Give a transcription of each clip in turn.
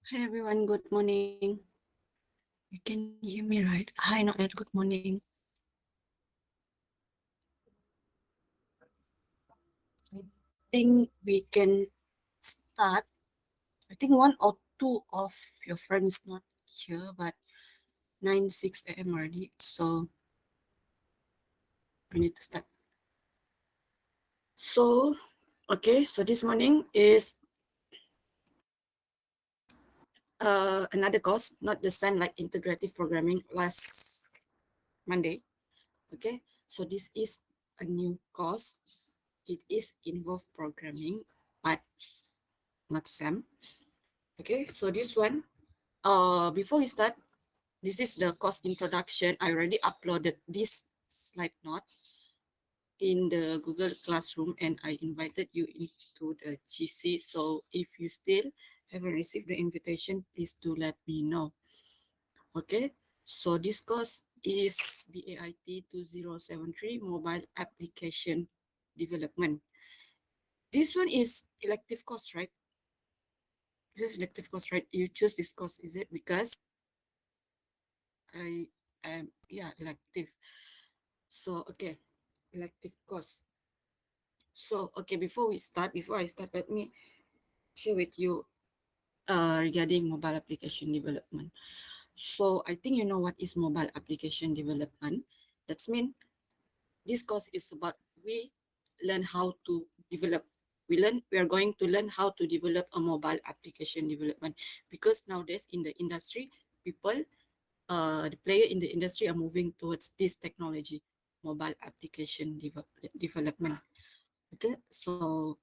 Hi everyone, good morning. You can hear me right? Hi Noel, good morning. I think we can start. I think one or two of your friends not here, but 9 6 a.m. already, so we need to start. So, okay, so this morning is another course, not the same like integrative programming last Monday. Okay, so this is a new course. It is involved programming, but not same. Okay, so this one, before we start, this is the course introduction. I already uploaded this slide note in the Google Classroom and I invited you into the GC. So if you still haven't received the invitation, please do let me know. Okay, so this course is BAIT 2073 Mobile Application Development. This one is elective course, right? This is elective course, right? You choose this course, is it because I am, yeah, elective. So, okay, elective course. So, okay, before I start, let me share with you regarding mobile application development. So, I think you know what is mobile application development. That's mean this course is about we learn how to develop. We are going to learn how to develop a mobile application development because nowadays in the industry, people the player in the industry are moving towards this technology, mobile application development. Okay, so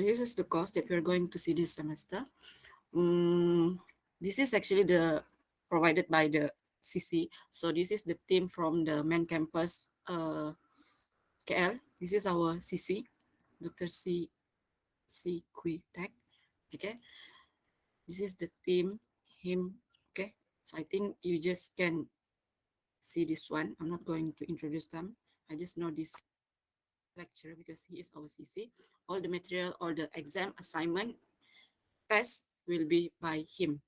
this is the course that we're going to see this semester. Um, this is actually the provided by the CC. So this is the team from the main campus KL. This is our CC, Dr. C Kui Tech. Okay, this is the team, him. Okay, so I think you just can see this one. I'm not going to introduce them. I just know this lecturer because he is our CC. All the material, all the exam assignment, test will be by him.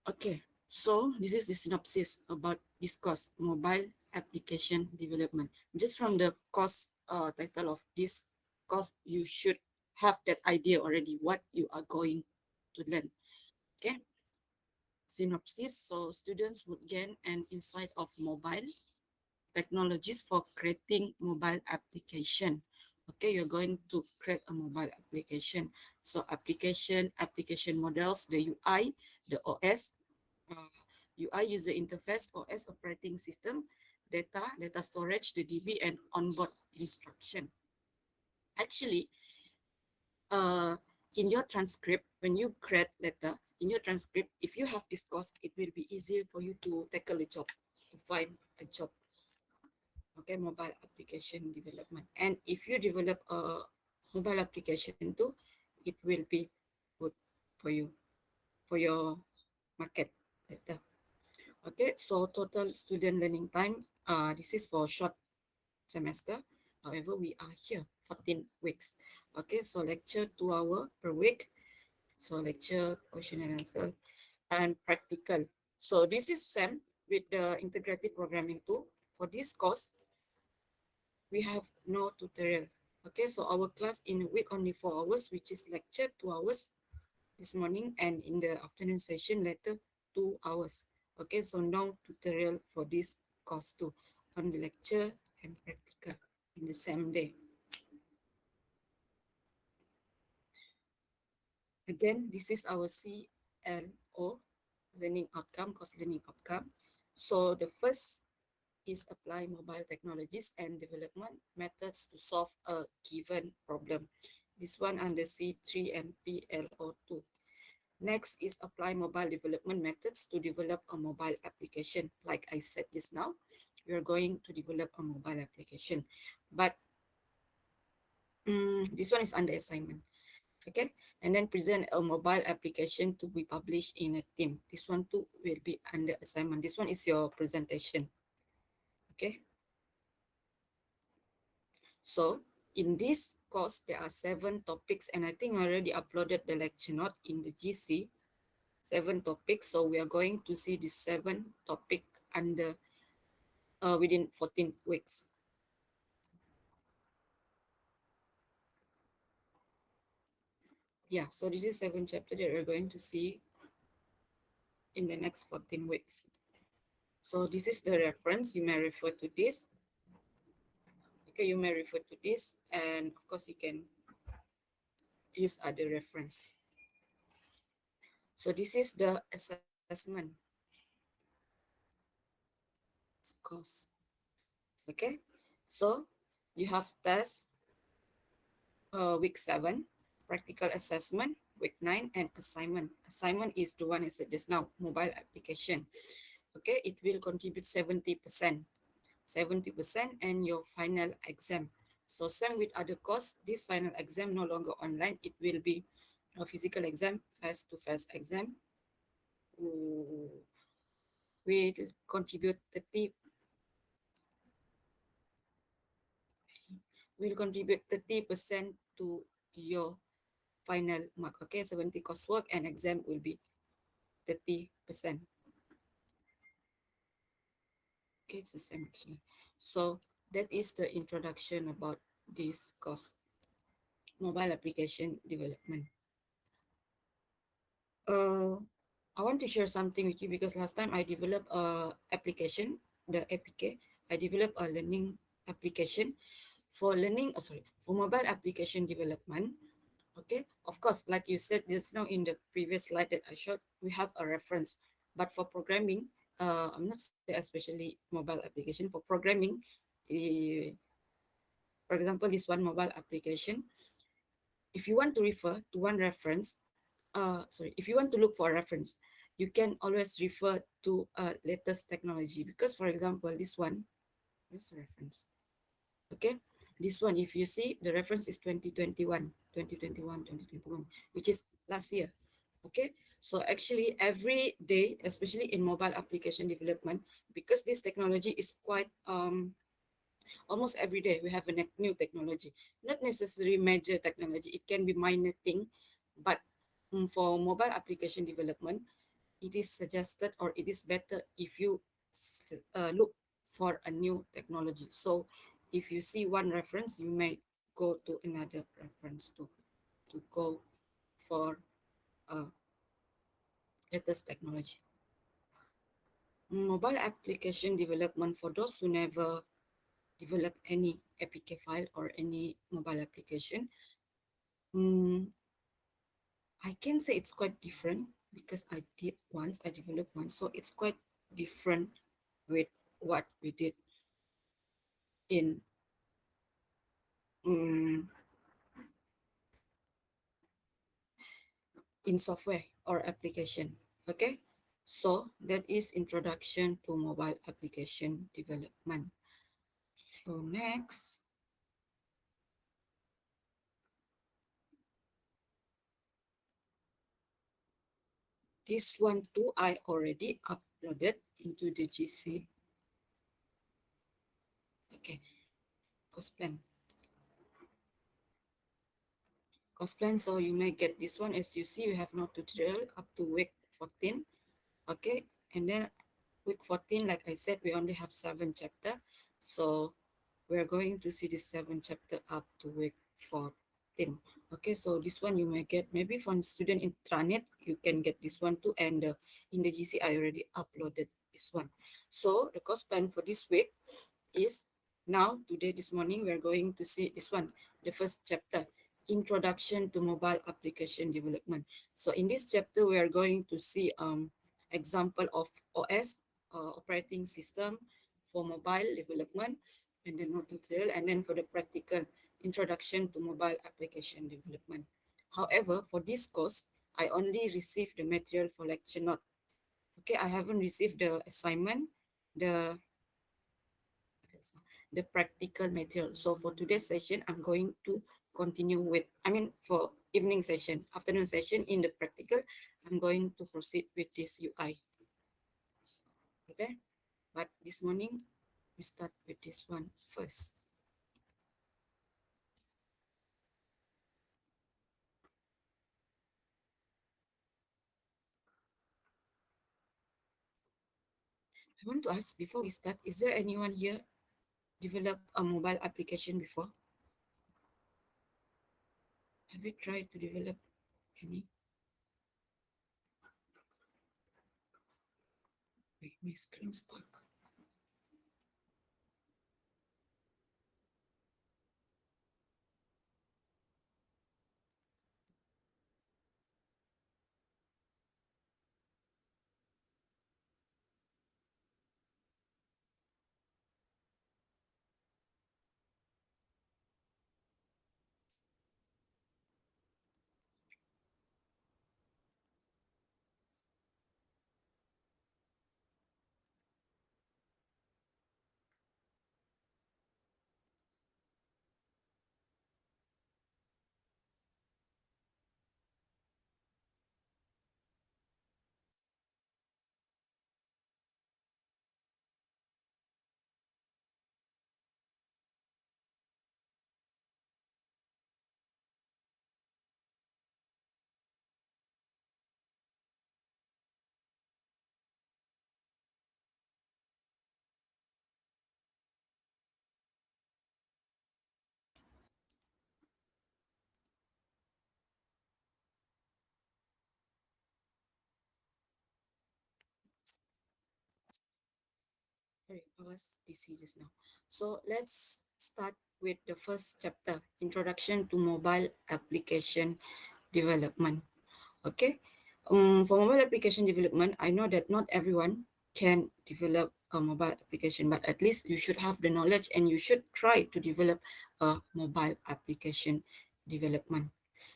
Okay, so this is the synopsis about this course, mobile application development. Just from the course title of this course, you should have that idea already what you are going to learn. Okay, synopsis. So students would gain an insight of mobile technologies for creating mobile application. Okay, you're going to create a mobile application. So application models, the UI, the OS, UI user interface, OS operating system, data storage, the DB, and onboard instruction. Actually, uh, in your transcript, when you create letter, in your transcript, if you have this course, it will be easier for you to tackle a job, to find a job. Okay, mobile application development. And if you develop a mobile application too, it will be good for you, for your market later. Okay, so total student learning time, this is for short semester. However, we are here 14 weeks. Okay, so lecture 2 hours per week. So lecture, question and answer, and practical. So this is same with the integrative programming too. For this course, we have no tutorial. Okay, so our class in a week only 4 hours, which is lecture 2 hours this morning, and in the afternoon session later 2 hours. Okay, so no tutorial for this course too, on the lecture and practical in the same day. Again, this is our CLO, learning outcome, course learning outcome. So the first is apply mobile technologies and development methods to solve a given problem. This one under C3 and PLO2. Next is apply mobile development methods to develop a mobile application. Like I said just now, we are going to develop a mobile application. But this one is under assignment. Okay, and then present a mobile application to be published in a team. This one too will be under assignment. This one is your presentation. Okay, so In this course, there are 7 topics, and I think I already uploaded the lecture note in the GC. 7 topics. So we are going to see the 7 topic under within 14 weeks. Yeah, so this is 7 chapter that we're going to see in the next 14 weeks. So this is the reference. You may refer to this. Okay, you may refer to this, and of course you can use other reference. So this is the assessment course. Okay, so you have test week 7, practical assessment week 9, and assignment. Assignment is the one I said just now, mobile application. Okay, it will contribute 70%. 70% and your final exam. So same with other course, this final exam no longer online. It will be a physical exam, face-to-face exam. Will contribute 30 will contribute 30% to your final mark. Okay, 70 coursework and exam will be 30%. Okay, it's the same actually. So that is the introduction about this course, mobile application development. Uh, I want to share something with you because last time I developed a application, the APK. I developed a learning application for learning, for mobile application development. Okay, of course, like you said just now in the previous slide that I showed, we have a reference. But for programming, I'm not say especially mobile application. For programming, uh, for example, this one mobile application, if you want to refer to one reference, if you want to look for a reference, you can always refer to latest technology. Because for example, this one, where's the reference? Okay, this one, if you see, the reference is 2021, 2021, 2021, which is last year. Okay, so actually every day, especially in mobile application development, because this technology is quite almost every day we have a new technology, not necessarily major technology, it can be minor thing, but for mobile application development, it is suggested or it is better if you look for a new technology. So if you see one reference, you may go to another reference to go for uh, latest technology. Mobile application development, for those who never develop any APK file or any mobile application, I can say it's quite different because I did once, I developed one, so it's quite different with what we did in um, in software or application. Okay, so that is introduction to mobile application development. So next, this one too, I already uploaded into the GC. Okay, cost plan. Cost plan, so you may get this one. As you see, we have no tutorial up to week 14. Okay, and then week 14, like I said, we only have 7 chapter. So we're going to see this 7 chapter up to week 14. Okay, so this one you may get maybe from student intranet, you can get this one too. And in the GC, I already uploaded this one. So the cost plan for this week is now, today, this morning, we're going to see this one, the first chapter, Introduction to Mobile Application Development. So in this chapter, we are going to see example of OS, operating system for mobile development, and then no tutorial, and then for the practical introduction to mobile application development. However, for this course, I only received the material for lecture note. Okay, I haven't received the assignment, the the practical material. So for today's session, I'm going to continue with, for evening session, afternoon session in the practical, I'm going to proceed with this UI. Okay, but this morning, we start with this one first. I want to ask before we start, is there anyone here develop a mobile application before? Have you tried to develop any? Wait, my screen stuck. Sorry, I was DC just now. So let's start with the first chapter, Introduction to Mobile Application Development. Okay. For mobile application development, I know that not everyone can develop a mobile application, but at least you should have the knowledge and you should try to develop a mobile application development.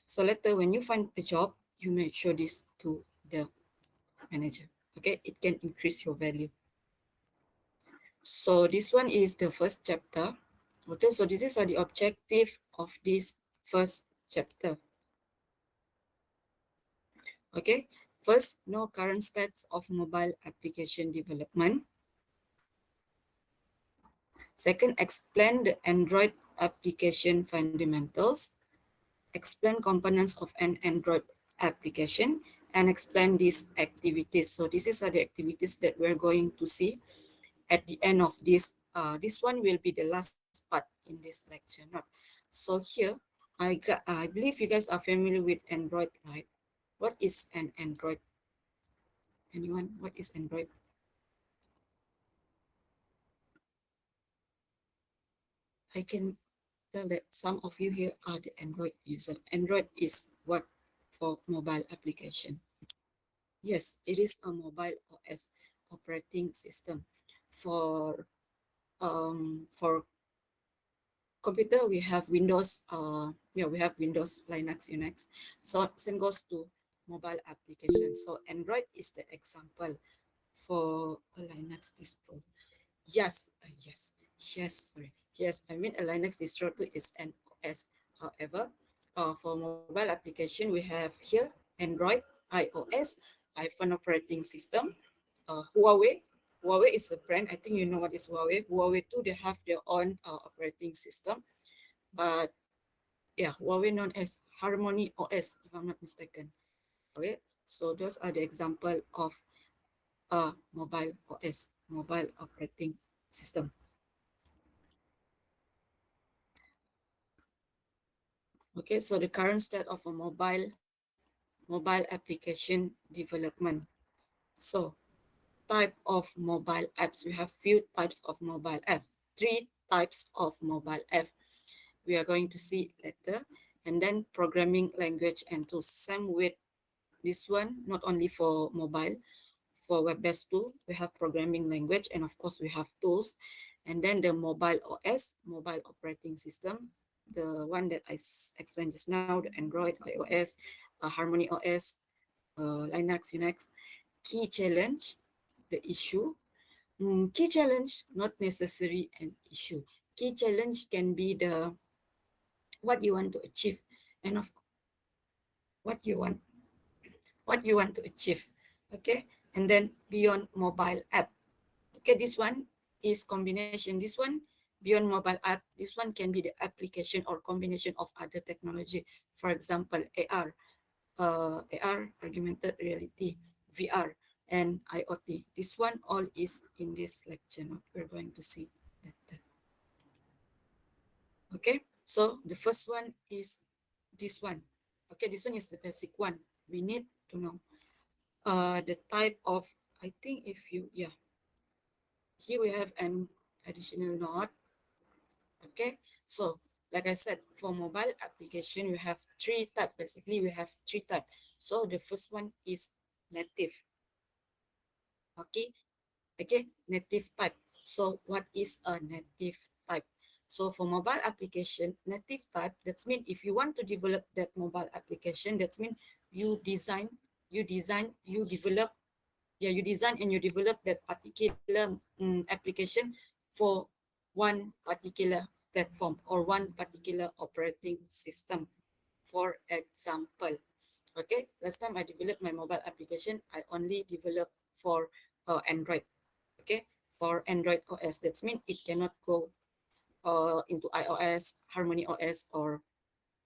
So later, when you find a job, you may show this to the manager. Okay, it can increase your value. So this one is the first chapter. Okay, so this is the objective of this first chapter. Okay, first, know current stats of mobile application development. Second, explain the Android application fundamentals. Explain components of an Android application and explain these activities. So this is the activities that we're going to see at the end of this. This one will be the last part in this lecture. Not so here. I believe you guys are familiar with Android, right? What is an Android? Anyone? What is Android? I can tell that some of you here are the Android user. Android is what for mobile application? Yes, it is a mobile OS operating system. For for computer, we have Windows. Yeah, we have Windows, Linux, Unix. So same goes to mobile application. So Android is the example for a Linux distro. Yes. Sorry. Yes, I mean a Linux distro too is an OS. However, for mobile application, we have here Android, iOS, iPhone operating system, Huawei. Huawei is a brand. I think you know what is Huawei. Huawei too, they have their own operating system. But yeah, Huawei known as Harmony OS, if I'm not mistaken. Okay, so those are the example of mobile OS, mobile operating system. Okay, so the current state of a mobile application development. So type of mobile apps. We have few types of mobile app. Three types of mobile app. We are going to see later. And then programming language and tools. Same with this one, not only for mobile, for web-based tool, we have programming language, and of course we have tools. And then the mobile OS, mobile operating system, the one that I explained just now, the Android, iOS, Harmony OS, Linux, Unix. Key challenge, the issue. Key challenge, not necessary an issue. Key challenge can be the what you want to achieve, and of what you want to achieve. Okay, and then beyond mobile app. Okay, this one is combination. This one beyond mobile app. This one can be the application or combination of other technology. For example, AR, AR, augmented reality, VR. and IoT. This one all is in this lecture note. We're going to see that. Okay, so the first one is this one. Okay, this one is the basic one. We need to know the type of, I think if you, yeah, here we have an additional note. Okay, so like I said, for mobile application, we have three type. Basically, we have three type. So the first one is native. Okay, okay, native type. So what is a native type? So for mobile application, native type, that's mean if you want to develop that mobile application, that's mean you develop, yeah, you design and you develop that particular application for one particular platform or one particular operating system. For example, okay, last time I developed my mobile application, I only developed for Android. Okay, for Android OS, that means it cannot go into iOS, Harmony OS, or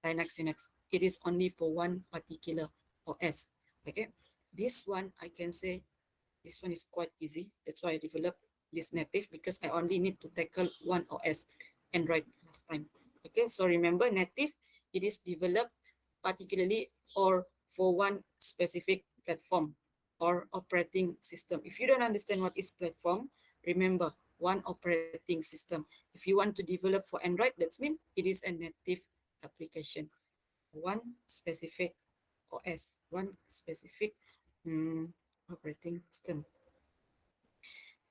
Linux Unix. It is only for one particular OS. Okay, this one I can say this one is quite easy. That's why I developed this native, because I only need to tackle one OS, Android last time. Okay, so remember native, it is developed particularly or for one specific platform or operating system. If you don't understand what is platform, remember one operating system. If you want to develop for Android, that means it is a native application, one specific OS, one specific operating system.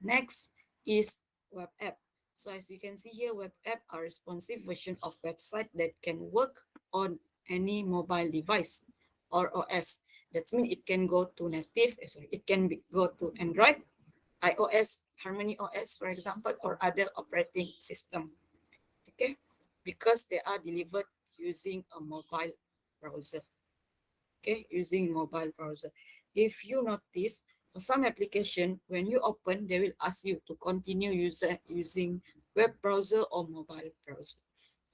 Next is web app. So as you can see here, web app are responsive version of website that can work on any mobile device or OS. That means it can go to native, it can go to Android, iOS, Harmony OS, for example, or other operating system. Okay, because they are delivered using a mobile browser. Okay, using mobile browser. If you notice, for some application, when you open, they will ask you to continue using web browser or mobile browser.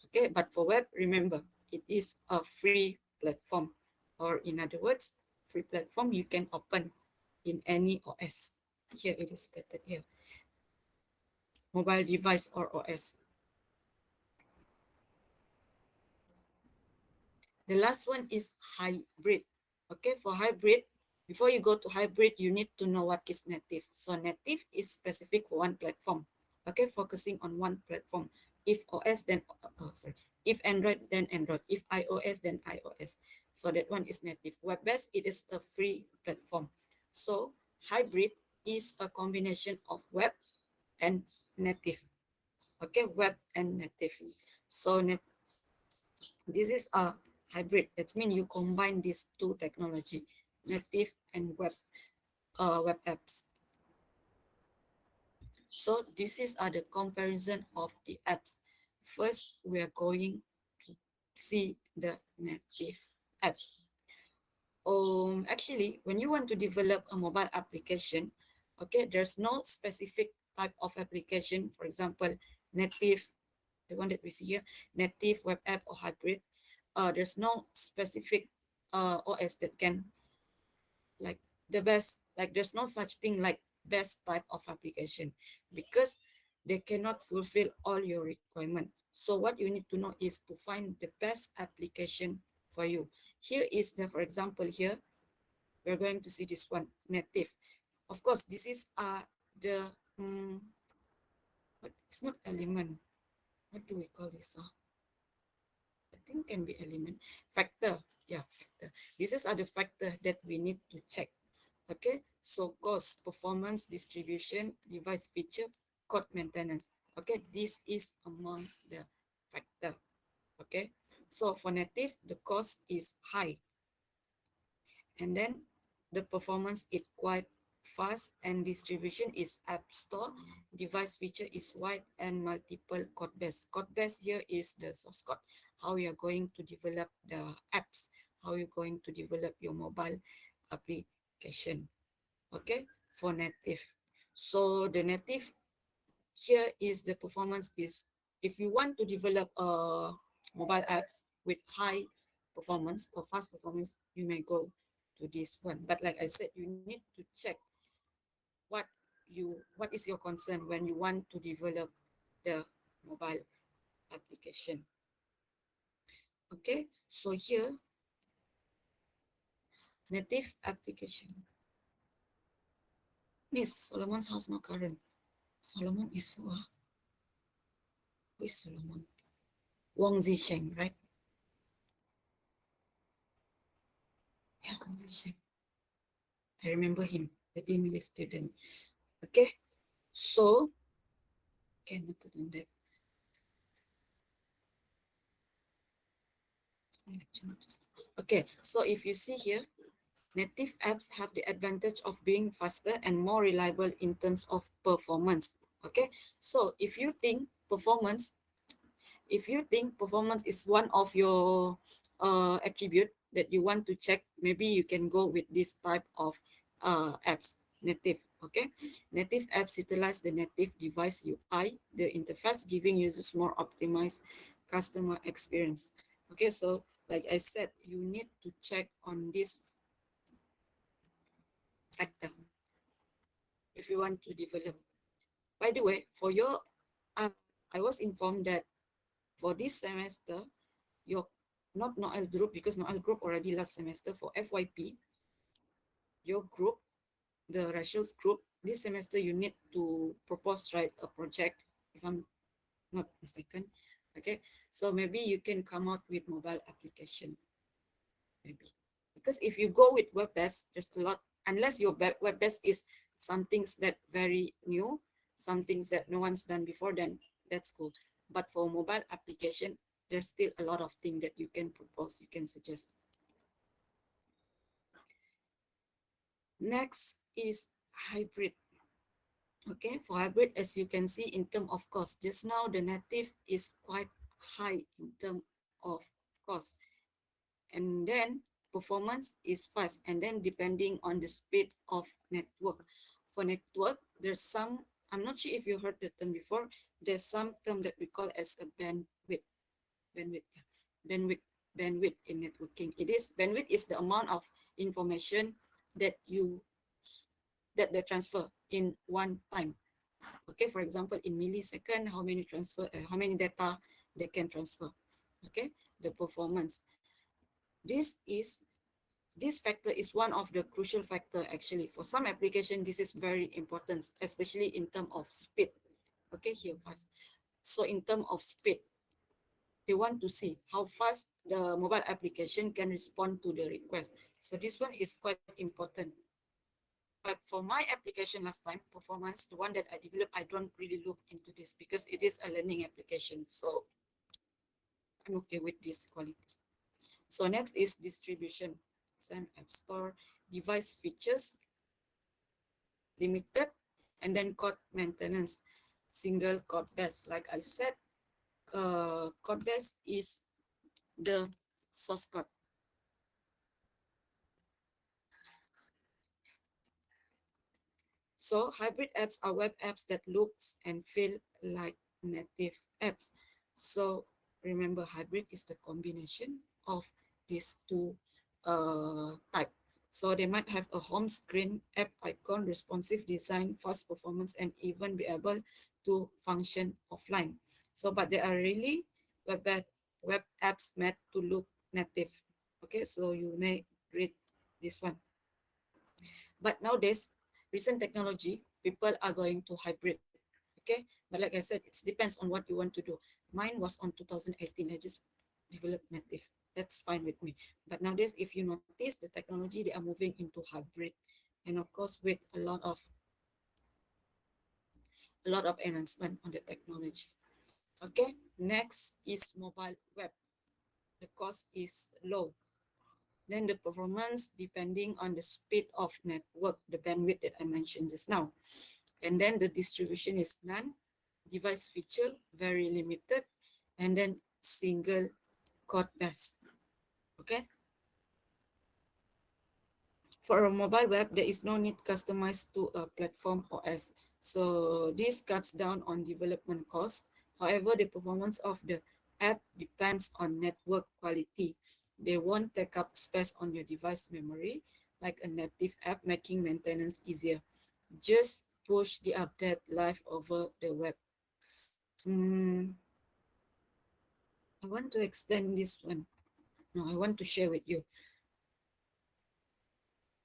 Okay, but for web, remember, it is a free platform, or in other words, free platform you can open in any OS. Here it is stated here, mobile device or OS. The last one is hybrid. Okay, for hybrid, before you go to hybrid, you need to know what is native. So native is specific for one platform. Okay, focusing on one platform. If OS, then sorry. If Android, then Android. If iOS, then iOS. So that one is native. Web-based, it is a free platform. So hybrid is a combination of web and native. Okay, web and native. So this is a hybrid. That means you combine these two technology, native and web apps. So this is the comparison of the apps. First, we are going to see the native app. Actually, when you want to develop a mobile application, okay, there's no specific type of application. For example, native, the one that we see here, native web app or hybrid. There's no specific OS that can like the best, like there's no such thing like best type of application, because they cannot fulfill all your requirement. So what you need to know is to find the best application for you. Here is the, for example, here we're going to see this one, native. Of course, this is the what, it's not element, what do we call this? I think can be element, factor. Yeah, factor. This is other factor that we need to check. Okay, so cost, performance, distribution, device feature, code maintenance. Okay, this is among the factor. Okay, so for native, the cost is high, and then the performance is quite fast, and distribution is app store. Device feature is wide and multiple code base. Code base here is the source code, how you're going to develop the apps, how you're going to develop your mobile application. Okay, for native. So the native here is the performance is, if you want to develop a mobile apps with high performance or fast performance, you may go to this one. But like I said, you need to check what what is your concern when you want to develop the mobile application. Okay, so here native application. Miss Solomon's house no current. Solomon is who? Who is Solomon? Wang Zisheng, right? Yeah, Wang Zisheng. I remember him, the deanly student. Okay, so okay, noted on that. Okay, so if you see here, native apps have the advantage of being faster and more reliable in terms of performance. Okay, so if you think performance is one of your attribute that you want to check, maybe you can go with this type of apps, native. Okay, native apps utilize the native device UI, the interface, giving users more optimized customer experience. Okay, so like I said, you need to check on this factor if you want to develop. By the way, for your, uh, I was informed that for this semester, your not Noel group, because Noel group already last semester, for FYP, your group, the Rachel's group, this semester you need to propose, write a project, if I'm not mistaken. Okay, so maybe you can come out with mobile application, maybe. Because if you go with web-based, there's a lot, unless your web-based is some things that very new, some things that no one's done before, then that's cool. But for mobile application, there's still a lot of things that you can propose, you can suggest. Next is hybrid. Okay, for hybrid, as you can see in terms of cost, just now the native is quite high in terms of cost. And then performance is fast. And then depending on the speed of network. For network, there's some, I'm not sure if you heard the term before, there's some term that we call as a bandwidth. Bandwidth, yeah. Bandwidth in networking. It is, bandwidth is the amount of information that you that they transfer in one time. Okay, for example, in millisecond, how many data they can transfer. Okay, the performance. This is this factor is one of the crucial factor actually. For some application, this is very important, especially in terms of speed. Okay, here fast. So in terms of speed, they want to see how fast the mobile application can respond to the request. So this one is quite important. But for my application last time, performance, the one that I developed, I don't really look into this because it is a learning application. So I'm okay with this quality. So next is distribution. Same App Store, device features, limited, and then code maintenance, single code base. Like I said, code base is the source code. So hybrid apps are web apps that looks and feel like native apps. So remember, hybrid is the combination of these two type. So they might have a home screen, app icon, responsive design, fast performance, and even be able to function offline. So, but they are really web apps meant to look native. Okay, so you may read this one. But nowadays, recent technology, people are going to hybrid. Okay, but like I said, it depends on what you want to do. Mine was on 2018. I just developed native. That's fine with me. But nowadays, if you notice the technology, they are moving into hybrid, and of course, with a lot of enhancement on the technology. Okay, next is mobile web. The cost is low. Then the performance depending on the speed of network, the bandwidth that I mentioned just now. And then the distribution is none, device feature very limited, and then single code base. Okay. For a mobile web, there is no need customized to a platform OS. So this cuts down on development costs. However, the performance of the app depends on network quality. They won't take up space on your device memory like a native app, making maintenance easier. Just push the update live over the web. Mm, I want to explain this one. No, I want to share with you.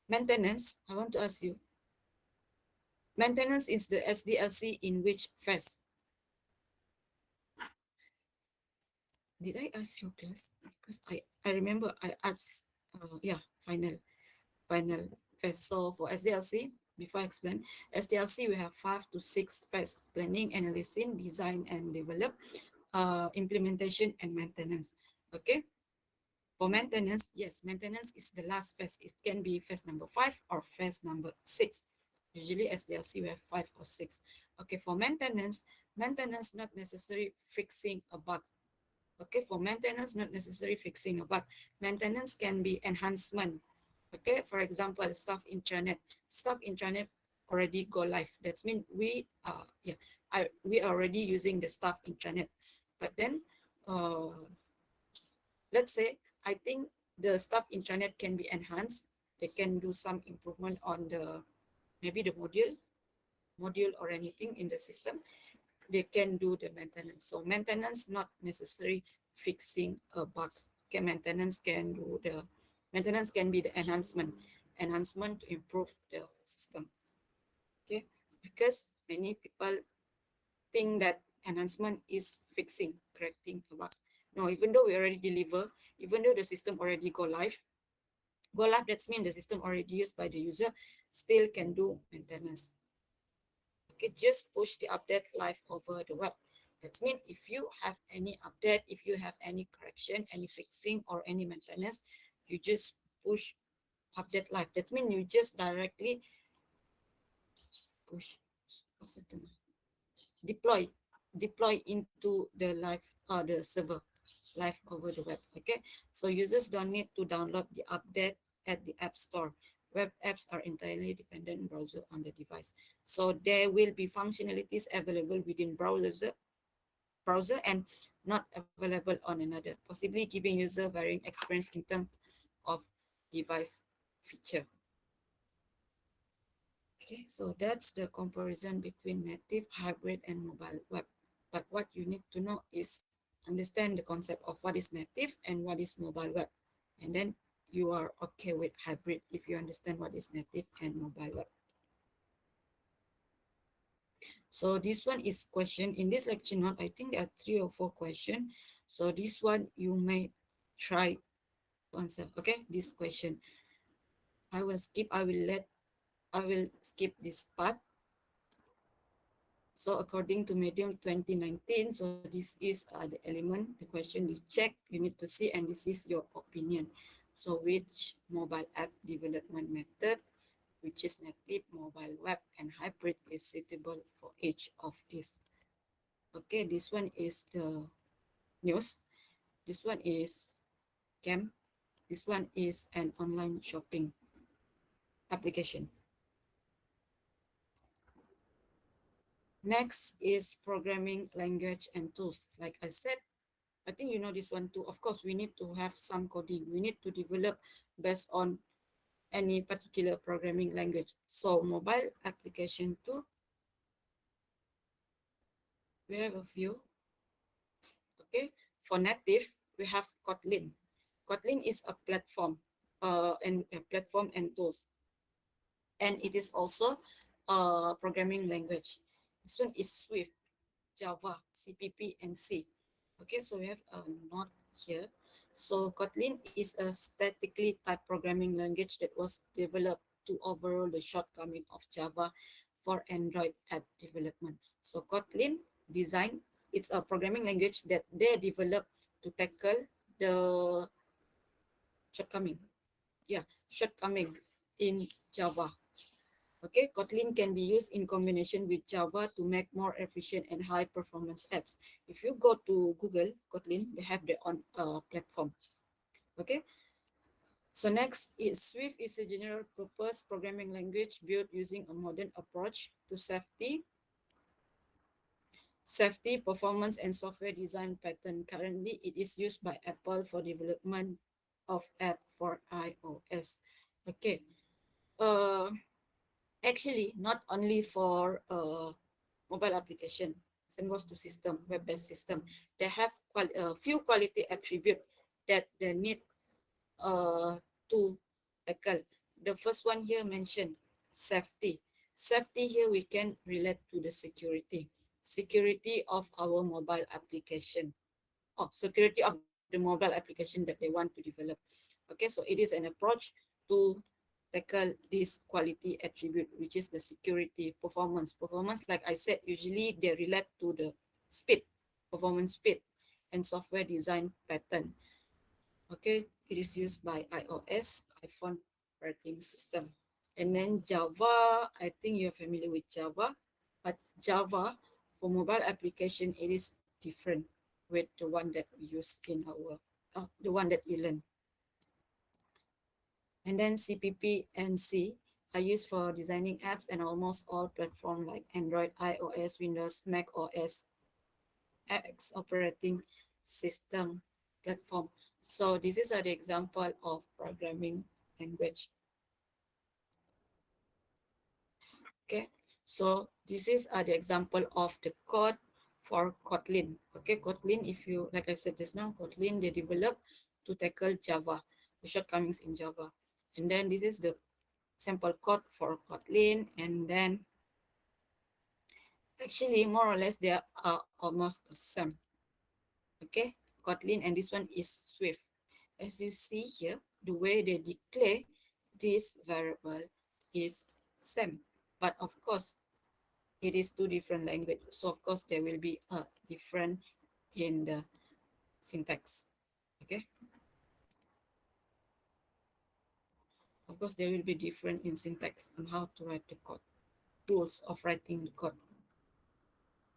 Maintenance, I want to ask you, maintenance is the SDLC in which phase? Did I ask your class? Because I remember I asked, yeah, final phase. So for SDLC, before I explain, SDLC, we have 5 to 6 phase: planning, analyzing, design and develop, implementation and maintenance. Okay. For maintenance, yes, maintenance is the last phase. It can be phase number 5 or phase number 6. Usually SDLC we have 5 or 6. Okay, for maintenance, maintenance not necessary fixing a bug. Okay, for maintenance, not necessary fixing a bug. Maintenance can be enhancement. Okay, for example, Staff intranet already go live. That means we are already using the staff intranet. But then, let's say, I think the staff intranet can be enhanced. They can do some improvement on the maybe the module or anything in the system. They can do the maintenance. So maintenance not necessary fixing a bug. Okay, maintenance can be the enhancement to improve the system. Okay, because many people think that enhancement is fixing, correcting a bug. No, even though we already deliver, even though the system already go live, that means the system already used by the user, still can do maintenance. Okay, just push the update live over the web. That means if you have any update, if you have any correction, any fixing, or any maintenance, you just push update live. That means you just directly push, what's the term? Deploy, deploy into the server live over the web. Okay, so users don't need to download the update at the app store. Web apps are entirely dependent browser on the device, so there will be functionalities available within browser and not available on another, possibly giving user varying experience in terms of device feature. Okay, so that's the comparison between native, hybrid, and mobile web. But what you need to know is understand the concept of what is native and what is mobile web. And then you are okay with hybrid if you understand what is native and mobile web. So this one is question. In this lecture note, I think there are 3 or 4 questions. So this one you may try to answer. Okay, this question. I will skip this part. So according to Medium 2019, so this is the element, the question you check, you need to see, and this is your opinion. So which mobile app development method, which is native, mobile web, and hybrid is suitable for each of these? Okay, this one is the news. This one is camp. This one is an online shopping application. Next is programming language and tools. Like I said, I think you know this one too. Of course, we need to have some coding. We need to develop based on any particular programming language. So mobile application too, we have a few. Okay, for native, we have Kotlin. Kotlin is a platform and tools, and it is also a programming language. This one is Swift, Java, CPP, and C. Okay, so we have a note here. So Kotlin is a statically typed programming language that was developed to overhaul the shortcoming of Java for Android app development. So Kotlin design, it's a programming language that they developed to tackle the shortcoming. Yeah, shortcoming in Java. Okay, Kotlin can be used in combination with Java to make more efficient and high performance apps. If you go to Google, Kotlin, they have their own platform. Okay, so next is Swift is a general purpose programming language built using a modern approach to safety, performance, and software design pattern. Currently, it is used by Apple for development of app for iOS. Okay, uh, Actually, not only for mobile application, same goes to system, web-based system. They have a few quality attribute that they need to tackle. The first one here mentioned safety. Safety here we can relate to the security of our mobile application. Oh, security of the mobile application that they want to develop. Okay, so it is an approach to tackle this quality attribute, which is the security performance. Like I said, usually they relate to the speed, performance speed, and software design pattern. Okay, it is used by iOS, iPhone operating system. And then Java, I think you're familiar with Java, but Java for mobile application, it is different with the one that we use in our, the one that you learn. And then CPP and C are used for designing apps and almost all platforms like Android, iOS, Windows, Mac OS, X operating system platform. So this is an example of programming language. Okay, so this is the example of the code for Kotlin. Okay, Kotlin, if you, like I said just now, Kotlin, they developed to tackle Java, the shortcomings in Java. And then this is the sample code for Kotlin. And then actually, more or less, they are almost the same. Okay, Kotlin, and this one is Swift. As you see here, the way they declare this variable is same. But of course, it is two different languages. So of course there will be a different in the syntax. Okay. Of course there will be different in syntax on how to write the code, rules of writing the code.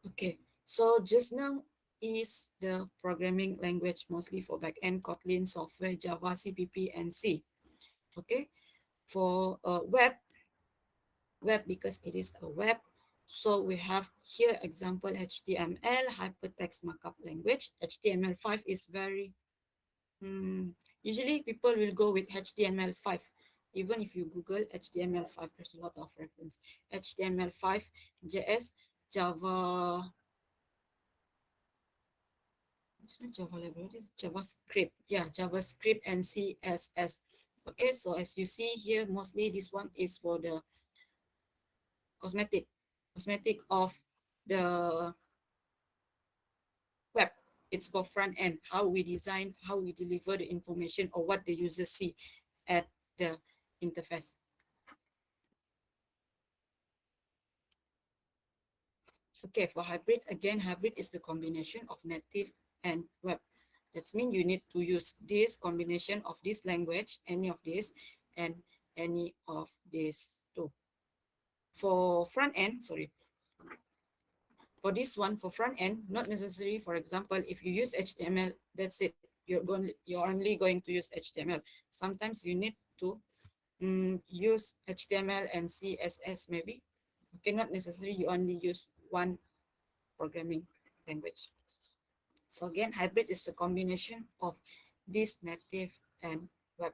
Okay. So just now is the programming language mostly for backend, Kotlin, software, Java, CPP, and C. Okay. For web because it is a web. So we have here example HTML, hypertext markup language. HTML5 is very usually people will go with HTML5. Even if you Google HTML5, there's a lot of reference. HTML5, JS, Java, it's not Java library, it's JavaScript. Yeah, JavaScript and CSS. Okay, so as you see here, mostly this one is for the cosmetic, cosmetic of the web. It's for front end, how we design, how we deliver the information or what the user see at the interface. Okay, for hybrid, again, hybrid is the combination of native and web. That means you need to use this combination of this language, any of this, and any of these two. For front end, sorry, for this one, for front end, not necessary. For example, if you use HTML, that's it. You're only going to use HTML. Sometimes you need to use HTML and CSS maybe. Okay, not necessary. You only use one programming language. So again, hybrid is the combination of this native and web.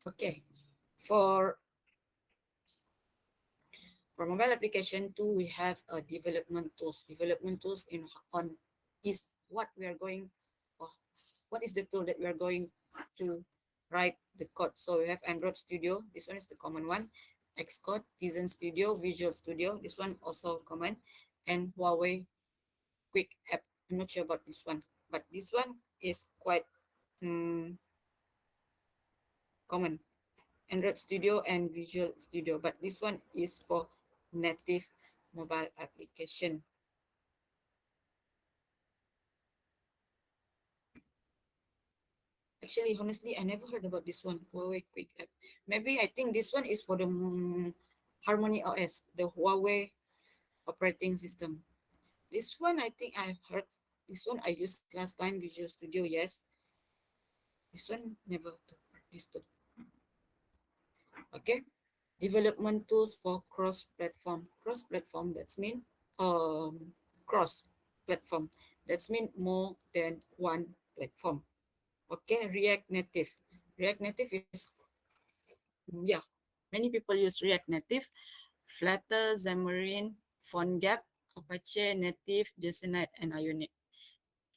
Okay, for for mobile application too, we have a development tools. Development tools in on is what we are going, or what is the tool that we are going to write the code. So we have Android Studio. This one is the common one. Xcode, Tizen Studio, Visual Studio. This one also common, and Huawei Quick App. I'm not sure about this one, but this one is quite um, common. Android Studio and Visual Studio, but this one is for native mobile application. Actually, honestly, I never heard about this one, Huawei Quick App. Maybe I think this one is for the Harmony OS, the Huawei operating system. This one, I think I've heard. This one I used last time, Visual Studio, yes. This one, never. This two. Okay. Development tools for cross-platform. Cross-platform, that's mean cross-platform. That's mean more than one platform. Okay, React Native. React Native is, yeah. Many people use React Native, Flutter, Xamarin, PhoneGap, Apache Native, JSONite, and Ionic.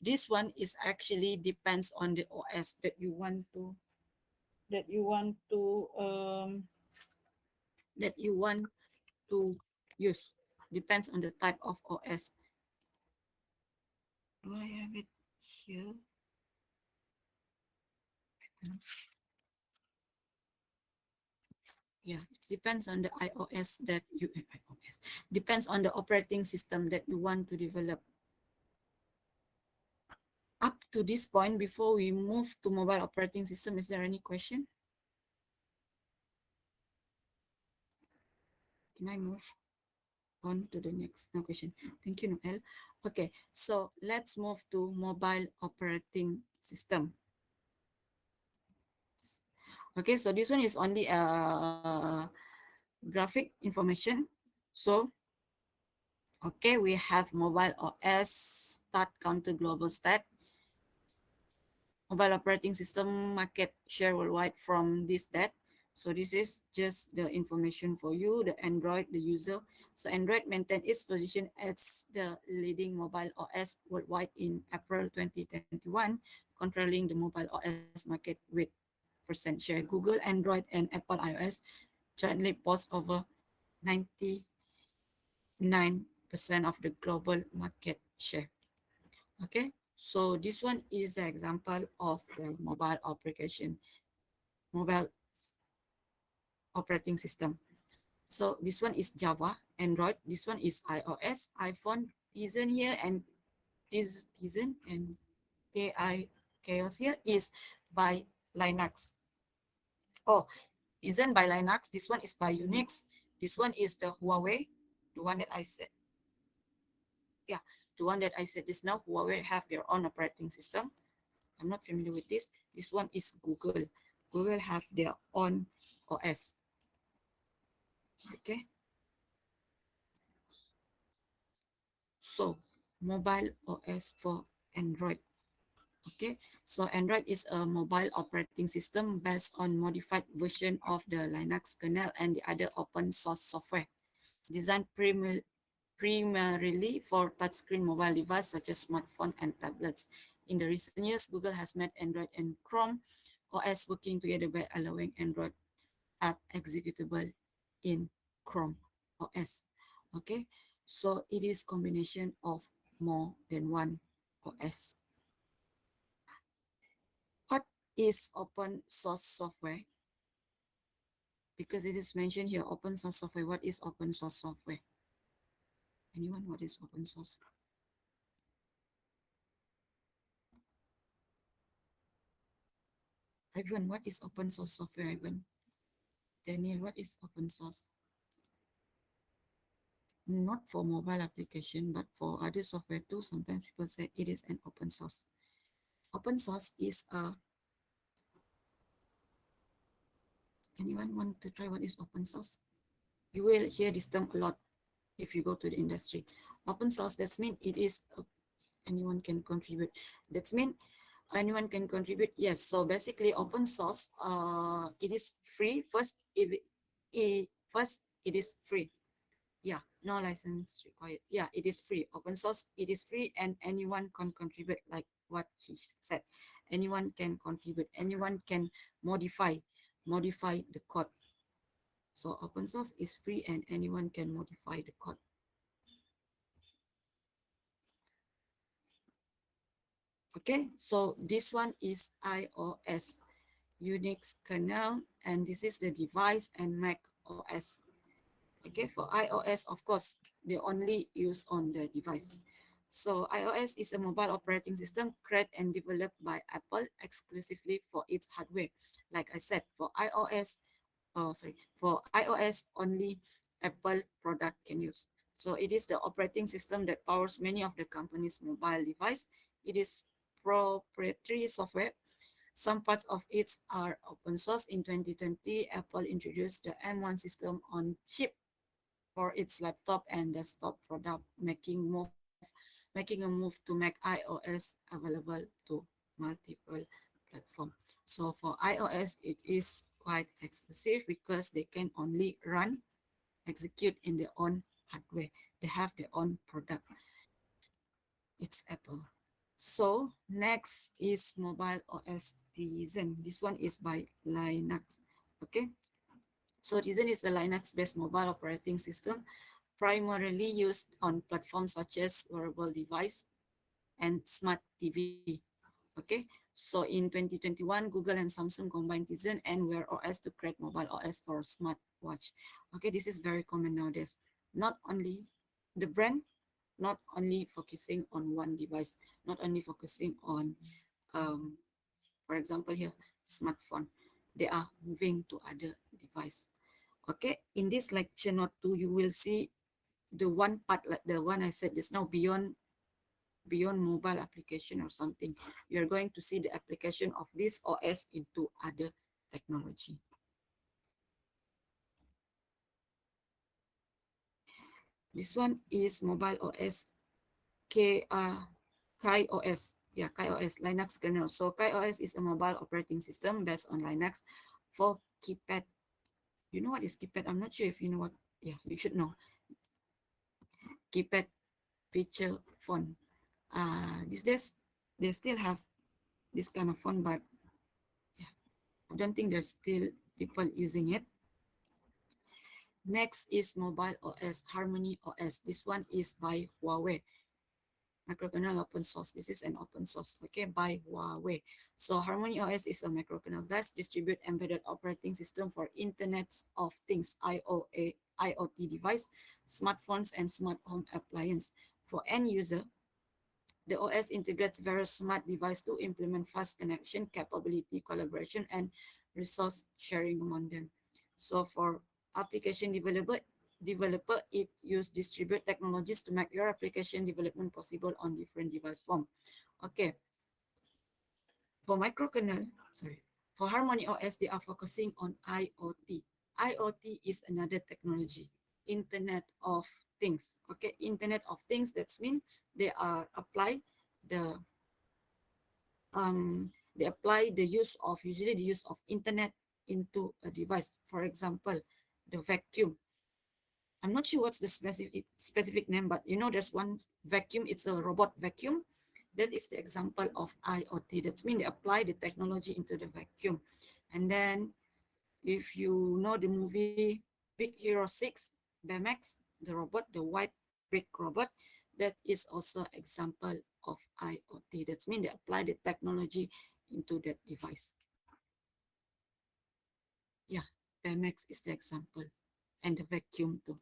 This one is actually depends on the OS that you want to that you want to use. Depends on the type of OS. Do I have it here? Yeah, it depends on the iOS that you iOS depends on the operating system that you want to develop. Up to this point, before we move to mobile operating system, is there any question? Can I move on to the next? No question. Thank you, Noel. Okay, so let's move to mobile operating system. Okay, so this one is only graphic information. So, okay, we have mobile OS, start counter global stat, mobile operating system market share worldwide from this that. So this is just the information for you, the Android, the user. So Android maintained its position as the leading mobile OS worldwide in April 2021, controlling the mobile OS market with percent share. Google Android and Apple iOS jointly post over 99% of the global market share. Okay, so this one is the example of the mobile operating system. So this one is Java, Android. This one is iOS, iPhone, Tizen here, and Tizen and KI chaos here is by Linux. Oh, Tizen by Linux. This one is by Unix. This one is the Huawei, the one that I said. Yeah, the one that I said is now Huawei have their own operating system. I'm not familiar with this. This one is Google. Google have their own OS. Okay. So mobile OS for Android. Okay. So Android is a mobile operating system based on modified version of the Linux kernel and the other open source software designed primarily for touchscreen mobile devices such as smartphone and tablets. In the recent years, Google has made Android and Chrome OS working together by allowing Android app executable in Chrome OS. Okay, so it is combination of more than one OS. What is open source software? Because it is mentioned here, open source software. What is open source software? Anyone? What is open source? Ivan, what is open source software, Ivan? Daniel, what is open source? Not for mobile application, but for other software too. Sometimes people say it is an open source. Open source is a, anyone want to try what is open source? You will hear this term a lot if you go to the industry. Open source, that's mean it is anyone can contribute. That's mean anyone can contribute. Yes. So basically, open source, it is free. First, it is free. Yeah, no license required. Yeah, it is free. Open source, it is free, and anyone can contribute. Like what he said, anyone can contribute. Anyone can modify the code. So open source is free, and anyone can modify the code. Okay, so this one is iOS, Unix kernel, and this is the device and Mac OS. Okay, for iOS, of course, they only use on the device. So iOS is a mobile operating system created and developed by Apple exclusively for its hardware. Like I said, for iOS, only Apple product can use. So it is the operating system that powers many of the company's mobile device. It is proprietary software. Some parts of it are open source. In 2020, Apple introduced the M1 system on chip for its laptop and desktop product, making a move to make iOS available to multiple platforms. So for iOS, it is quite exclusive because they can only run, execute in their own hardware. They have their own product. It's Apple. So next is mobile OS Tizen. This one is by Linux. Okay. So Tizen is a Linux-based mobile operating system primarily used on platforms such as wearable device and smart TV. Okay, so in 2021, Google and Samsung combined Tizen and Wear OS to create mobile OS for smartwatch. Okay, this is very common nowadays. Not only the brand, not only focusing on one device, not only focusing on, um, for example here, smartphone. They are moving to other device. Okay, in this lecture note 2, you will see the one part like the one I said just now, beyond mobile application or something. You're going to see the application of this OS into other technology. This one is mobile OS K Kai OS. Yeah, Kai OS Linux kernel. So Kai OS is a mobile operating system based on Linux for keypad. You know what is keypad? I'm not sure if you know what. Yeah, you should know. Keypad picture phone. These days they still have this kind of phone, but yeah, I don't think there's still people using it. Next is mobile OS, Harmony OS. This one is by Huawei. Microkernel open source. This is an open source, okay, by Huawei. So Harmony OS is a microkernel-based distributed embedded operating system for Internet of Things, IoT device, smartphones, and smart home appliance. For end user, the OS integrates various smart devices to implement fast connection, capability, collaboration, and resource sharing among them. So for application developer, it use distributed technologies to make your application development possible on different device form. Okay, for microkernel, sorry, for Harmony OS, they are focusing on IoT. IoT is another technology, Internet of Things. Okay, Internet of Things, that's mean they are apply the they apply the use of usually the use of internet into a device. For example, the vacuum. I'm not sure what's the specific name, but you know there's one vacuum. It's a robot vacuum. That is the example of IoT. That means they apply the technology into the vacuum. And then if you know the movie Big Hero 6, Baymax, the robot, the white brick robot, that is also example of IoT. That means they apply the technology into that device. Yeah, Baymax is the example. And the vacuum too,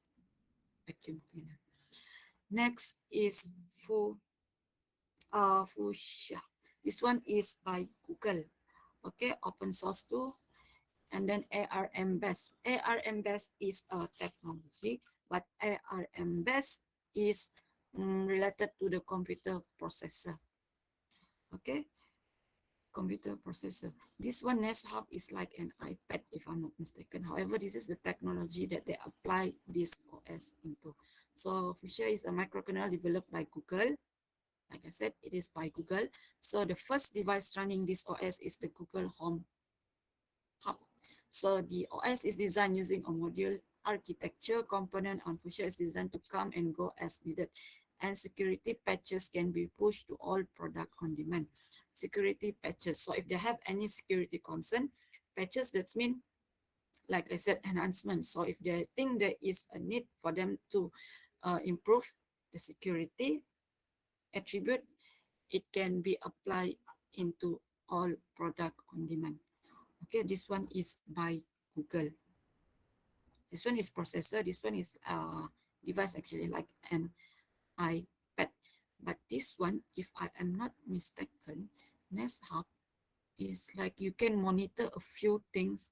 vacuum cleaner. Next is Fuchsia. This one is by Google. Okay, open source too. And then ARM best. ARM best is a technology, but ARM best is related to the computer processor. Okay, computer processor. This one Nest Hub is like an iPad, if I'm not mistaken. However, this is the technology that they apply this OS into. So Fuchsia is a microkernel developed by Google. Like I said, it is by Google. So the first device running this OS is the Google Home Hub. So the OS is designed using a module architecture. Component on Fuchsia is designed to come and go as needed. And security patches can be pushed to all product on demand. Security patches. So if they have any security concern, patches, that means, like I said, enhancement. So if they think there is a need for them to improve the security attribute, it can be applied into all product on demand. Okay, this one is by Google. This one is processor. This one is device actually like an iPad. But this one, if I am not mistaken, Nest Hub is like you can monitor a few things.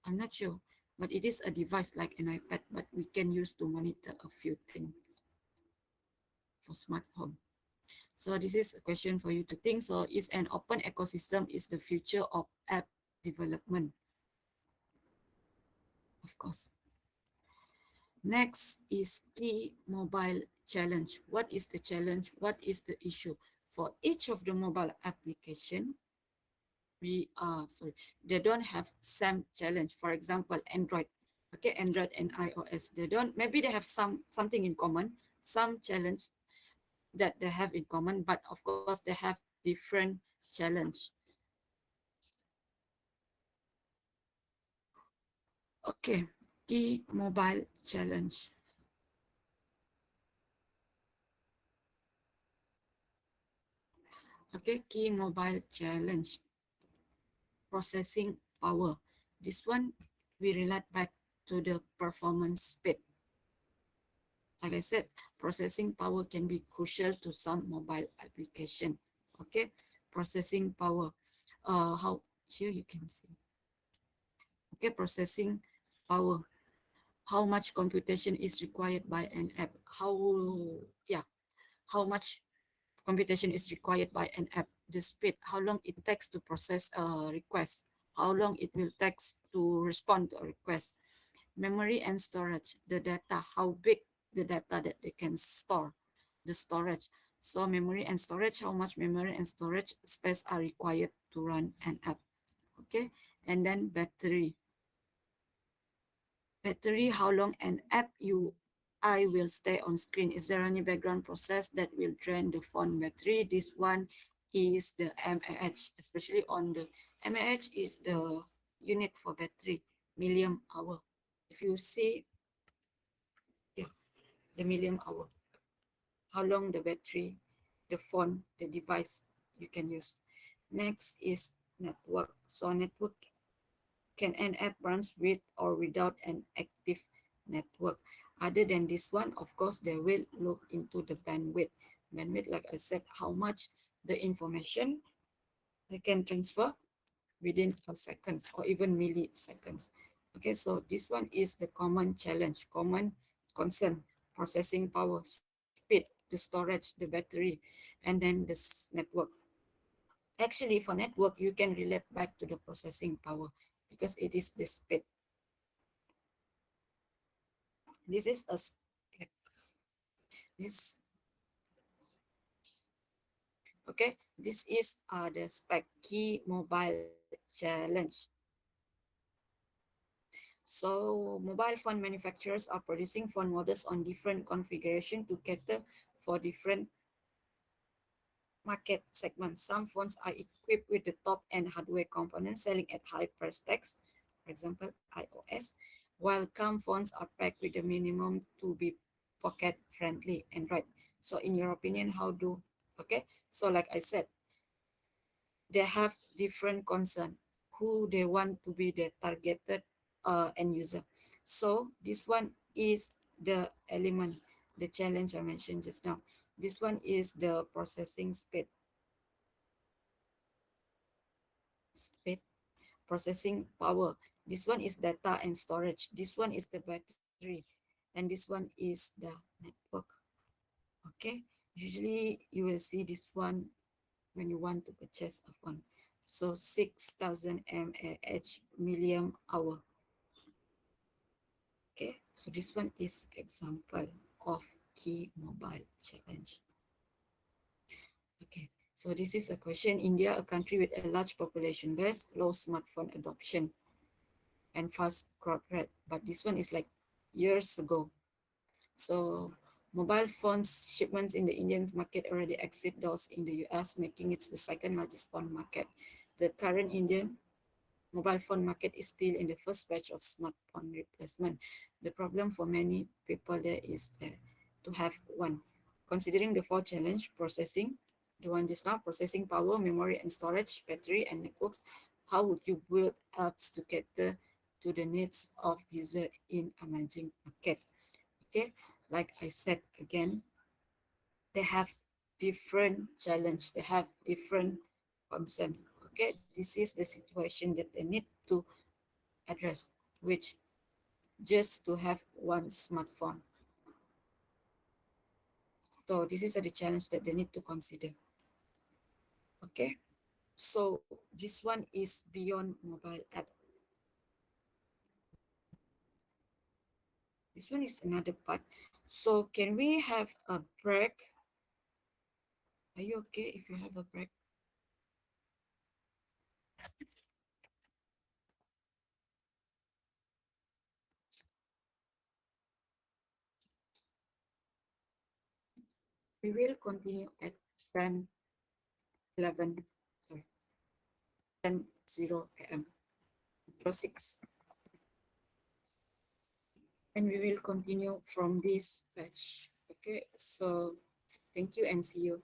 I'm not sure, but it is a device like an iPad, but we can use to monitor a few things for smart home. So this is a question for you to think. So is an open ecosystem is the future of app development? Of course. Next is key mobile challenge. What is the challenge? What is the issue? For each of the mobile application, we sorry, they don't have same challenge. For example, Android, okay, Android and iOS, they don't, maybe they have something in common, some challenge that they have in common, but of course they have different challenge. Okay, key mobile challenge. Okay, key mobile challenge. Processing power. This one we relate back to the performance speed. Like I said, processing power can be crucial to some mobile application. Okay, processing power. How here you can see. Okay, processing power. How much computation is required by an app? How yeah, how much computation is required by an app? The speed. How long it takes to process a request? How long it will take to respond to a request? Memory and storage, the data, how big the data that they can store, the storage. So memory and storage, how much memory and storage space are required to run an app. Okay, and then battery. Battery, how long an app you I will stay on screen. Is there any background process that will drain the phone battery? This one is the mAh, especially on the mAh is the unit for battery, million hour. If you see, yeah, the million hour, how long the battery, the phone, the device you can use. Next is network. So network can an app runs with or without an active network. Other than this one, of course, they will look into the bandwidth. Bandwidth, like I said, how much the information they can transfer within a seconds or even milliseconds. Okay, so this one is the common challenge, common concern, processing power, speed, the storage, the battery, and then this network. Actually, for network, you can relate back to the processing power because it is the speed. This is a spec. This okay. This is the spec key mobile challenge. So mobile phone manufacturers are producing phone models on different configuration to cater for different market segments. Some phones are equipped with the top-end hardware components selling at high price tags, for example, iOS, while some phones are packed with the minimum to be pocket-friendly Android. So in your opinion, how do, okay? So like I said, they have different concern, who they want to be the targeted end user. So this one is the element, the challenge I mentioned just now. This one is the processing speed. Speed, processing power. This one is data and storage. This one is the battery, and this one is the network. Okay, usually you will see this one when you want to purchase a phone. So 6,000 mAh million hour. Okay, so this one is example of key mobile challenge. Okay, so this is a question. India, a country with a large population base, low smartphone adoption, and fast growth rate. But this one is like years ago. So mobile phones shipments in the Indian market already exceed those in the US, making it the second largest phone market. The current Indian mobile phone market is still in the first batch of smartphone replacement. The problem for many people there is to have one. Considering the four challenge, processing, the one just now, processing power, memory and storage, battery and networks, how would you build apps to cater to the needs of user in emerging market? Okay, like I said again, they have different challenge, they have different concern. Okay, this is the situation that they need to address, which just to have one smartphone. So this is the challenge that they need to consider. Okay, so this one is beyond mobile app. This one is another part. So can we have a break? Are you okay if you have a break? We will continue at 10, 11, sorry, 10:00 a.m. 06, and we will continue from this batch. Okay, so thank you and see you.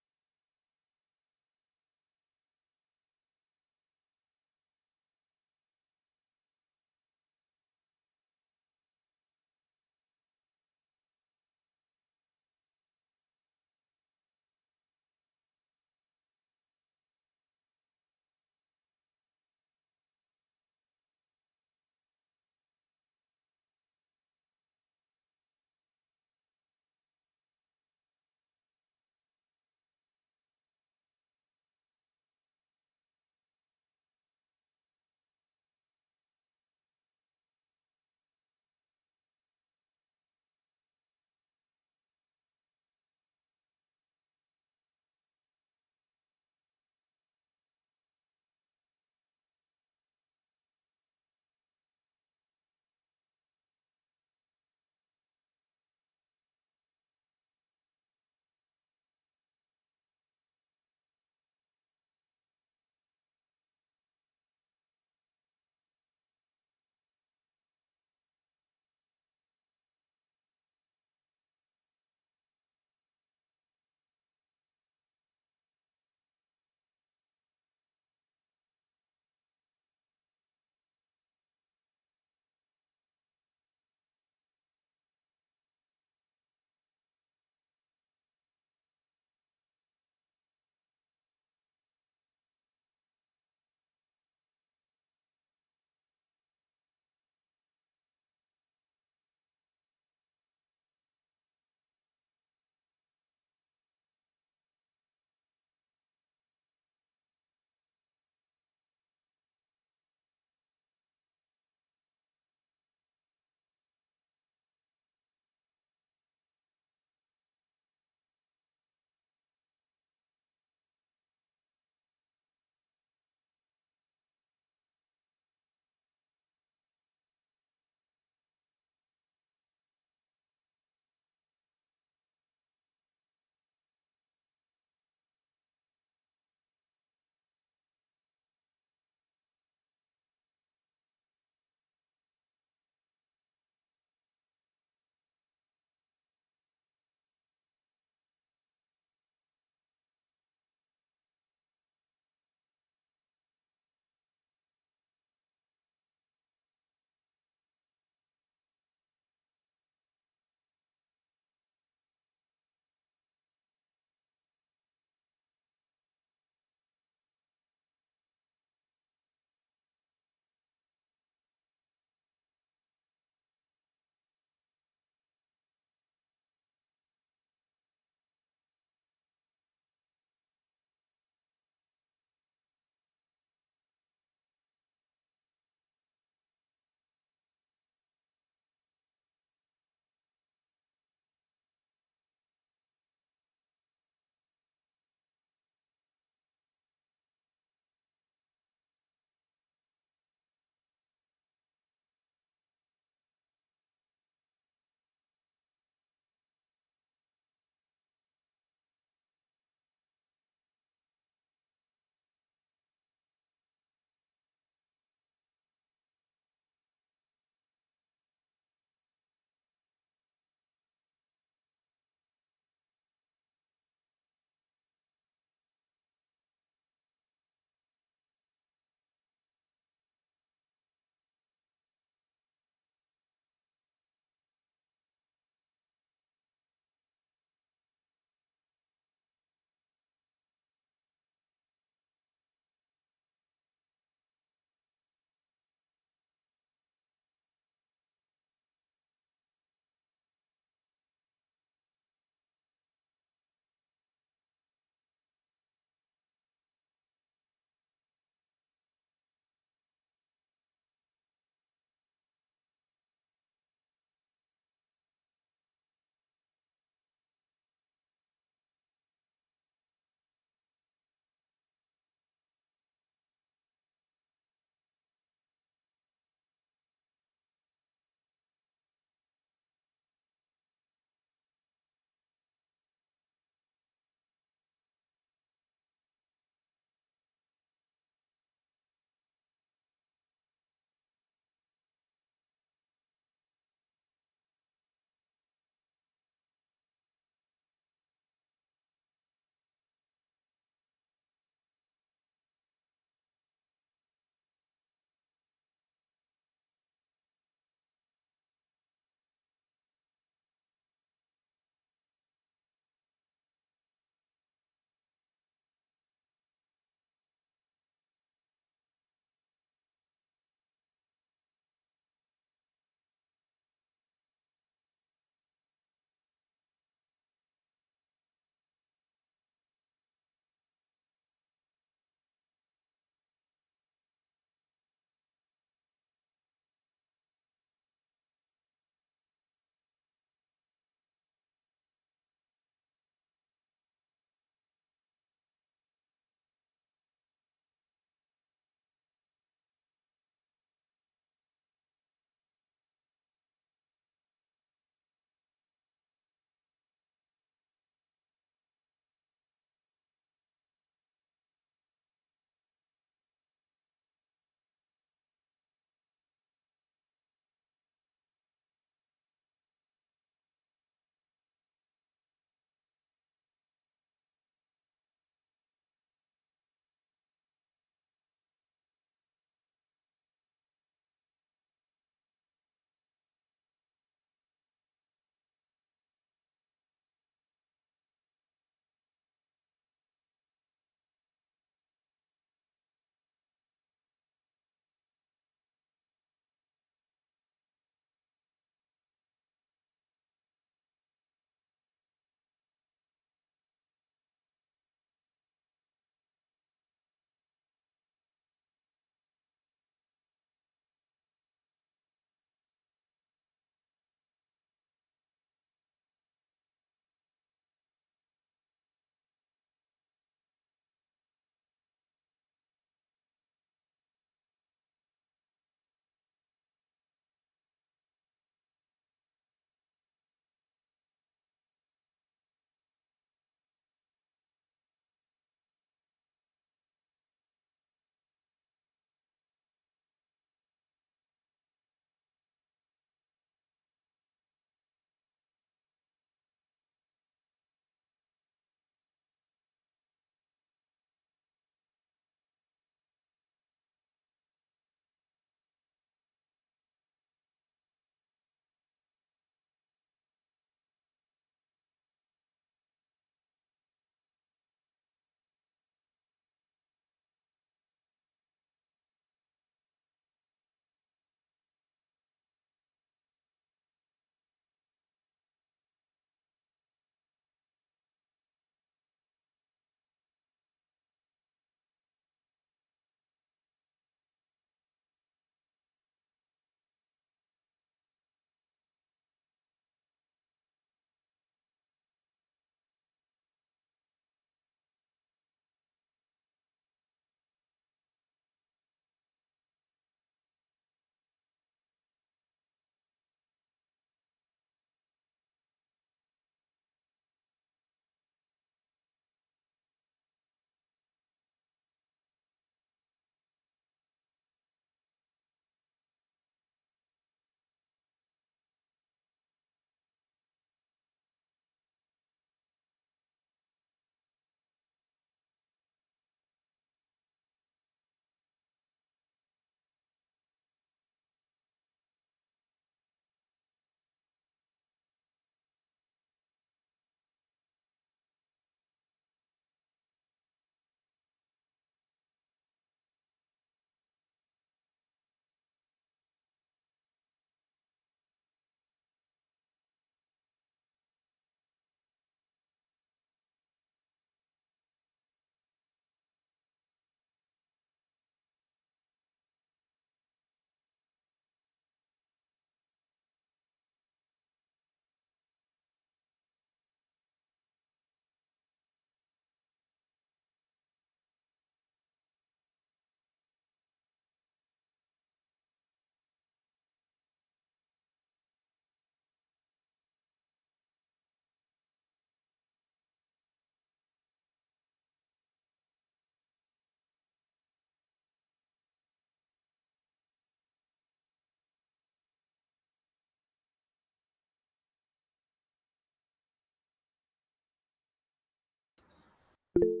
Okay.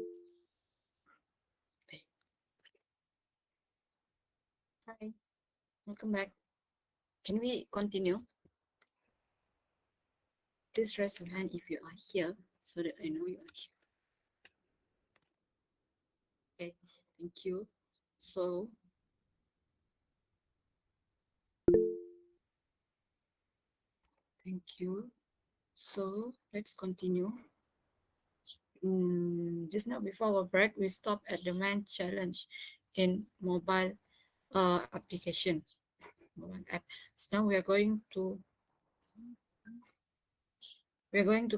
Hi, welcome back. Can we continue? Please raise your hand if you are here so that I know you are here. Okay, thank you. So, thank you. So, let's continue. Just now before our break, we stopped at the main challenge in mobile application, mobile app. So now we are going to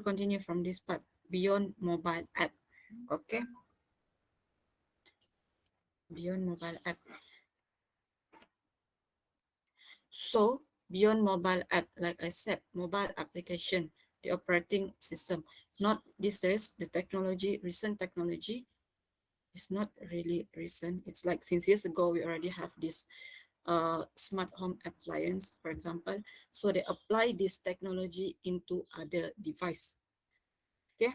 continue from this part beyond mobile app. Okay, beyond mobile app. So beyond mobile app, like I said, mobile application, the operating system. Not this is the technology, recent technology is not really recent. It's like since years ago we already have this smart home appliance, for example. So they apply this technology into other device. Okay,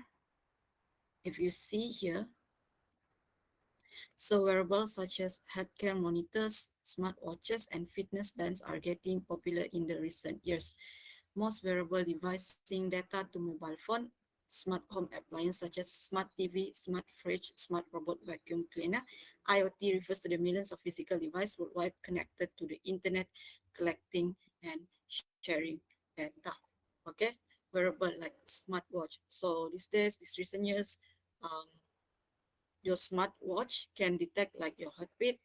if you see here, so wearables such as healthcare monitors, smartwatches, and fitness bands are getting popular in the recent years. Most wearable devices sync data to mobile phone, smart home appliances such as smart TV, smart fridge, smart robot vacuum cleaner. IoT refers to the millions of physical devices worldwide connected to the internet, collecting and sharing data. Okay, wearable like smartwatch. So these days, these recent years, um, your smartwatch can detect like your heartbeat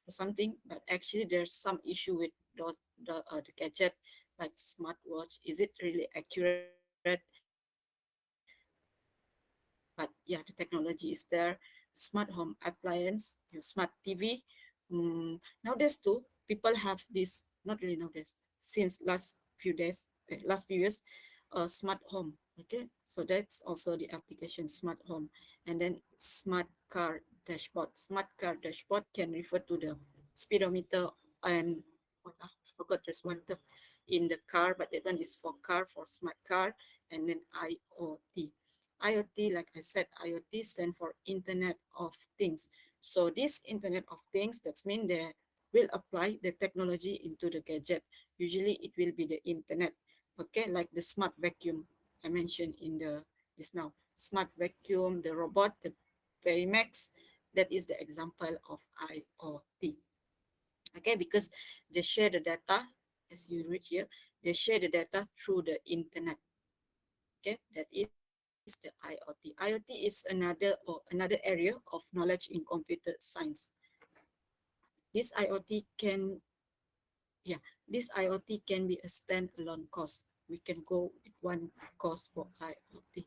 or something, but actually there's some issue with the gadget like smartwatch. Is it really accurate? But yeah, the technology is there. Smart home appliance, your smart TV. Nowadays too, people have this, not really nowadays, since last few years, smart home. Okay, so that's also the application smart home. And then smart car dashboard. Smart car dashboard can refer to the speedometer and what I forgot there's one term in the car, but that one is for car, for smart car. And then IoT. IoT, like I said, IoT stand for Internet of Things. So this Internet of Things, that's mean they will apply the technology into the gadget. Usually it will be the internet. Okay, like the smart vacuum I mentioned in the just now. Smart vacuum, the robot, the Baymax, that is the example of IoT. Okay, because they share the data, as you read here, they share the data through the internet. Okay, that is the IoT. IoT is another area of knowledge in computer science. This IoT can yeah, this IoT can be a standalone course. We can go with one course for IoT.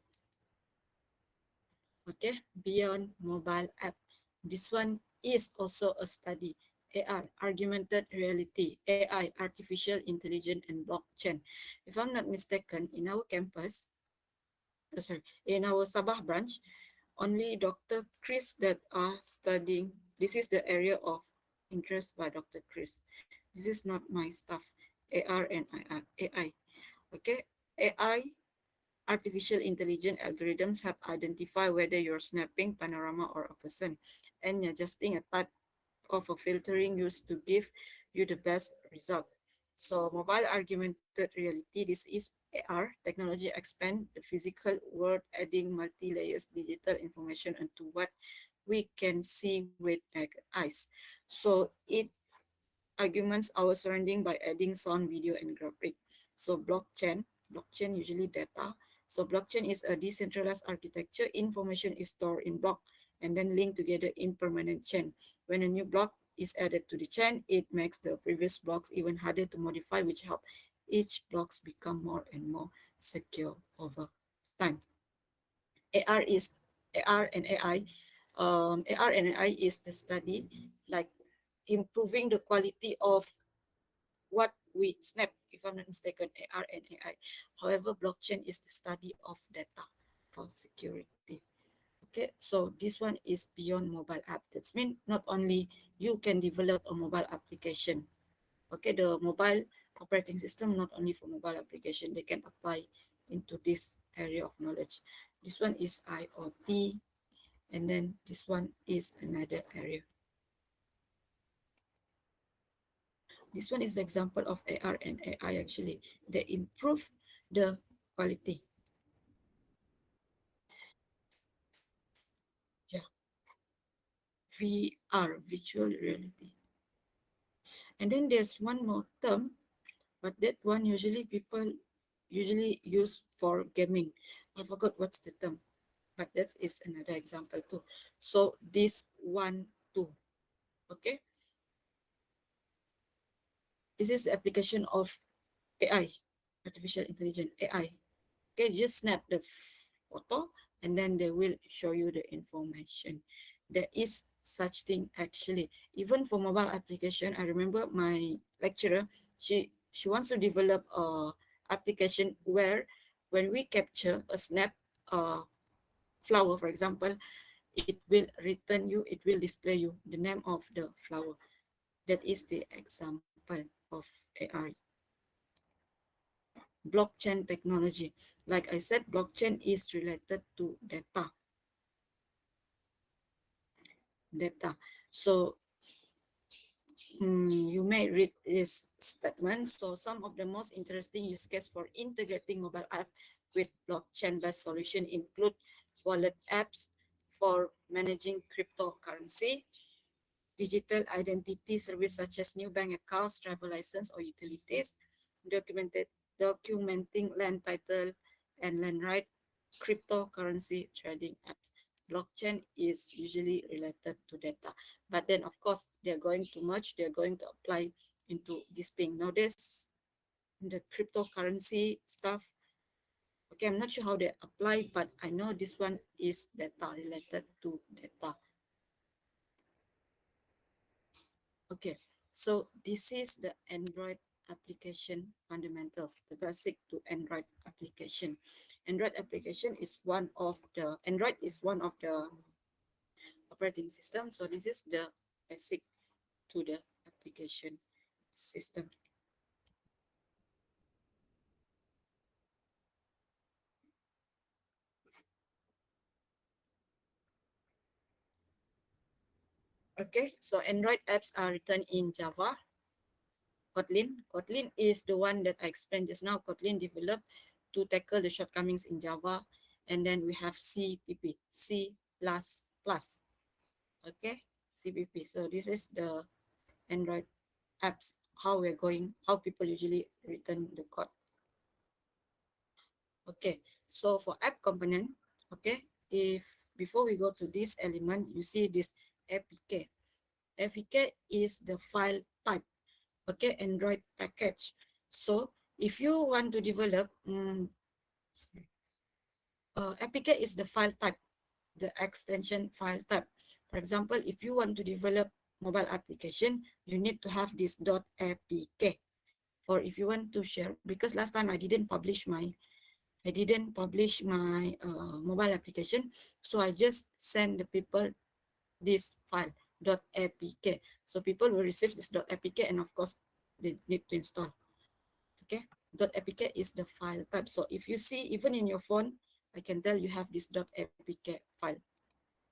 Okay, beyond mobile app. This one is also a study. AR, augmented reality, AI, artificial intelligence, and blockchain. If I'm not mistaken, in our campus, in our Sabah branch, only Dr. Chris that are studying. This is the area of interest by Dr. Chris. This is not my stuff. AR and AI. Okay, AI, artificial intelligence algorithms have identified whether you're snapping, panorama, or a person, and adjusting a type of a filtering used to give you the best result. So mobile augmented reality, this is AR technology expand the physical world, adding multi-layers digital information into what we can see with naked eyes. So it arguments our surrounding by adding sound, video, and graphic. So blockchain usually data. So blockchain is a decentralized architecture. Information is stored in block and then linked together in permanent chain. When a new block is added to the chain, it makes the previous blocks even harder to modify, which help each blocks become more and more secure over time. AR is AR and AI. AR and AI is the study like improving the quality of what we snap, if I'm not mistaken, AR and AI. However, blockchain is the study of data for security. Okay, so this one is beyond mobile app. That means not only you can develop a mobile application. Okay, the mobile operating system not only for mobile application, they can apply into this area of knowledge. This one is IoT, And then this one is another area. This one is example of AR and AI actually. They improve the quality. Yeah, VR, virtual reality. And then there's one more term, but that one usually people usually use for gaming. I forgot what's the term, but that is another example too. So this one too. Okay, this is the application of AI, artificial intelligence AI. Okay, just snap the photo and then they will show you the information. There is such thing actually. Even for mobile application, I remember my lecturer, she wants to develop a application where when we capture a snap flower, for example, it will return you, it will display you the name of the flower. That is the example of AI. Blockchain technology. Like I said, blockchain is related to data. So you may read this statement. So some of the most interesting use case for integrating mobile app with blockchain-based solution include wallet apps for managing cryptocurrency, digital identity service such as new bank accounts, travel license, or utilities, documented documenting land title and land right, cryptocurrency trading apps. Blockchain is usually related to data, but then of course they're going to merge, they're going to apply into this thing. Nowadays, the cryptocurrency stuff, okay, I'm not sure how they apply, but I know this one is data related to data. Okay, so this is the Android application fundamentals, the basic to Android application. Android is one of the operating system. So this is the basic to the application system. Okay, so Android apps are written in Java. Kotlin is the one that I explained just now. Kotlin developed to tackle the shortcomings in Java. And then we have CPP, C++. Okay, CPP. So this is the Android apps, how people usually return the code. Okay, so for app component, okay, if before we go to this element, you see this APK. APK is the file type, okay, Android package. So if you want to develop, APK is the file type, the extension file type. For example, if you want to develop mobile application, you need to have this .apk. Or if you want to share, because last time I didn't publish my mobile application, so I just send the people this file .apk. So people will receive this .apk, and of course they need to install. Okay, .apk is the file type. So if you see even in your phone, I can tell you have this .apk file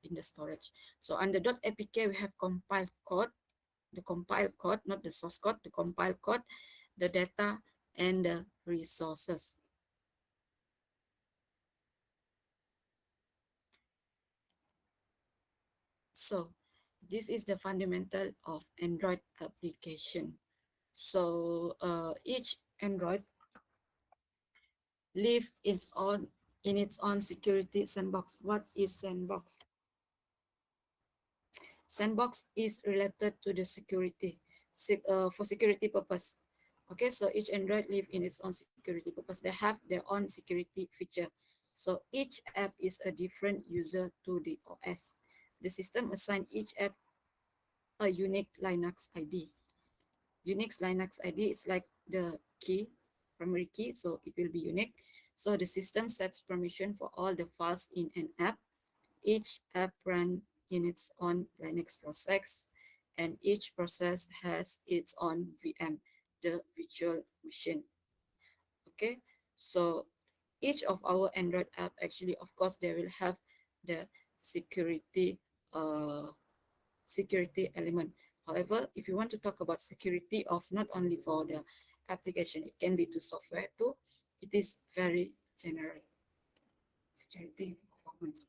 in the storage. So under .apk we have compile code, the compile code, not the source code, the compile code, the data, and the resources. So this is the fundamental of Android application. So each Android live in its own security sandbox. What is sandbox? Sandbox is related to the security, for security purpose. Okay, so each Android live in its own security purpose. They have their own security feature. So each app is a different user to the OS. The system assign each app a unique Linux ID. Unix Linux ID is like the key, primary key, so it will be unique. So the system sets permission for all the files in an app. Each app run in its own Linux process, and each process has its own VM, the virtual machine. Okay, so each of our Android app actually, of course, they will have the security uh, security element. However, if you want to talk about security of not only for the application, it can be to software too. It is very general security performance.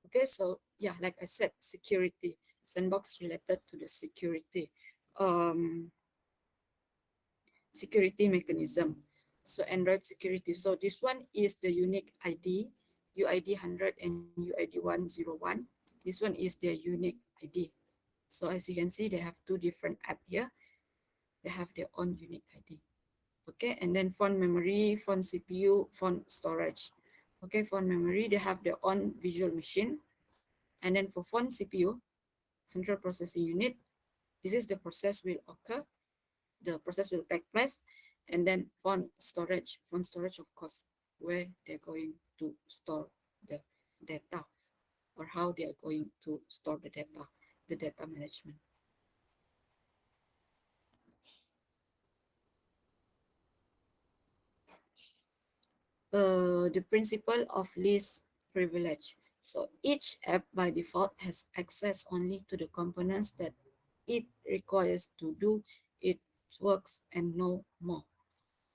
Okay, so yeah, like I said, security sandbox related to the um, security mechanism. So Android security. So this one is the unique ID, UID 100 and UID 101. This one is their unique ID. So as you can see, they have two different app here. They have their own unique ID. Okay, and then phone memory, phone CPU, phone storage. Okay, phone memory, they have their own visual machine. And then for phone CPU, central processing unit, this is the process will occur, the process will take place. And then phone storage, of course, where they're going to store the data, or how they are going to store the data management. The principle of least privilege. So each app by default has access only to the components that it requires to do its works and no more.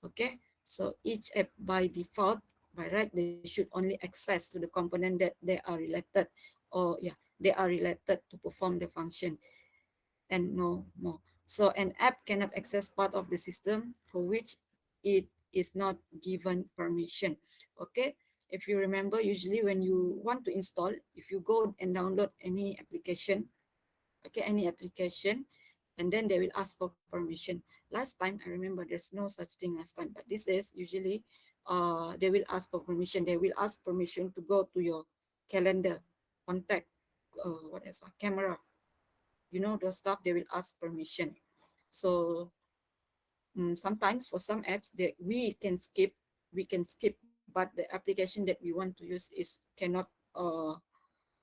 Okay, so each app by default, by right, they should only access to the component that they are related, or yeah, they are related to perform the function and no more. So an app cannot access part of the system for which it is not given permission. Okay, if you remember, usually when you want to install, if you go and download any application, okay, any application, and then they will ask for permission. Last time I remember there's no such thing last time, but this is usually they will ask for permission. They will ask permission to go to your calendar, contact, what else, camera, those stuff. They will ask permission. So sometimes for some apps that we can skip, but the application that we want to use is cannot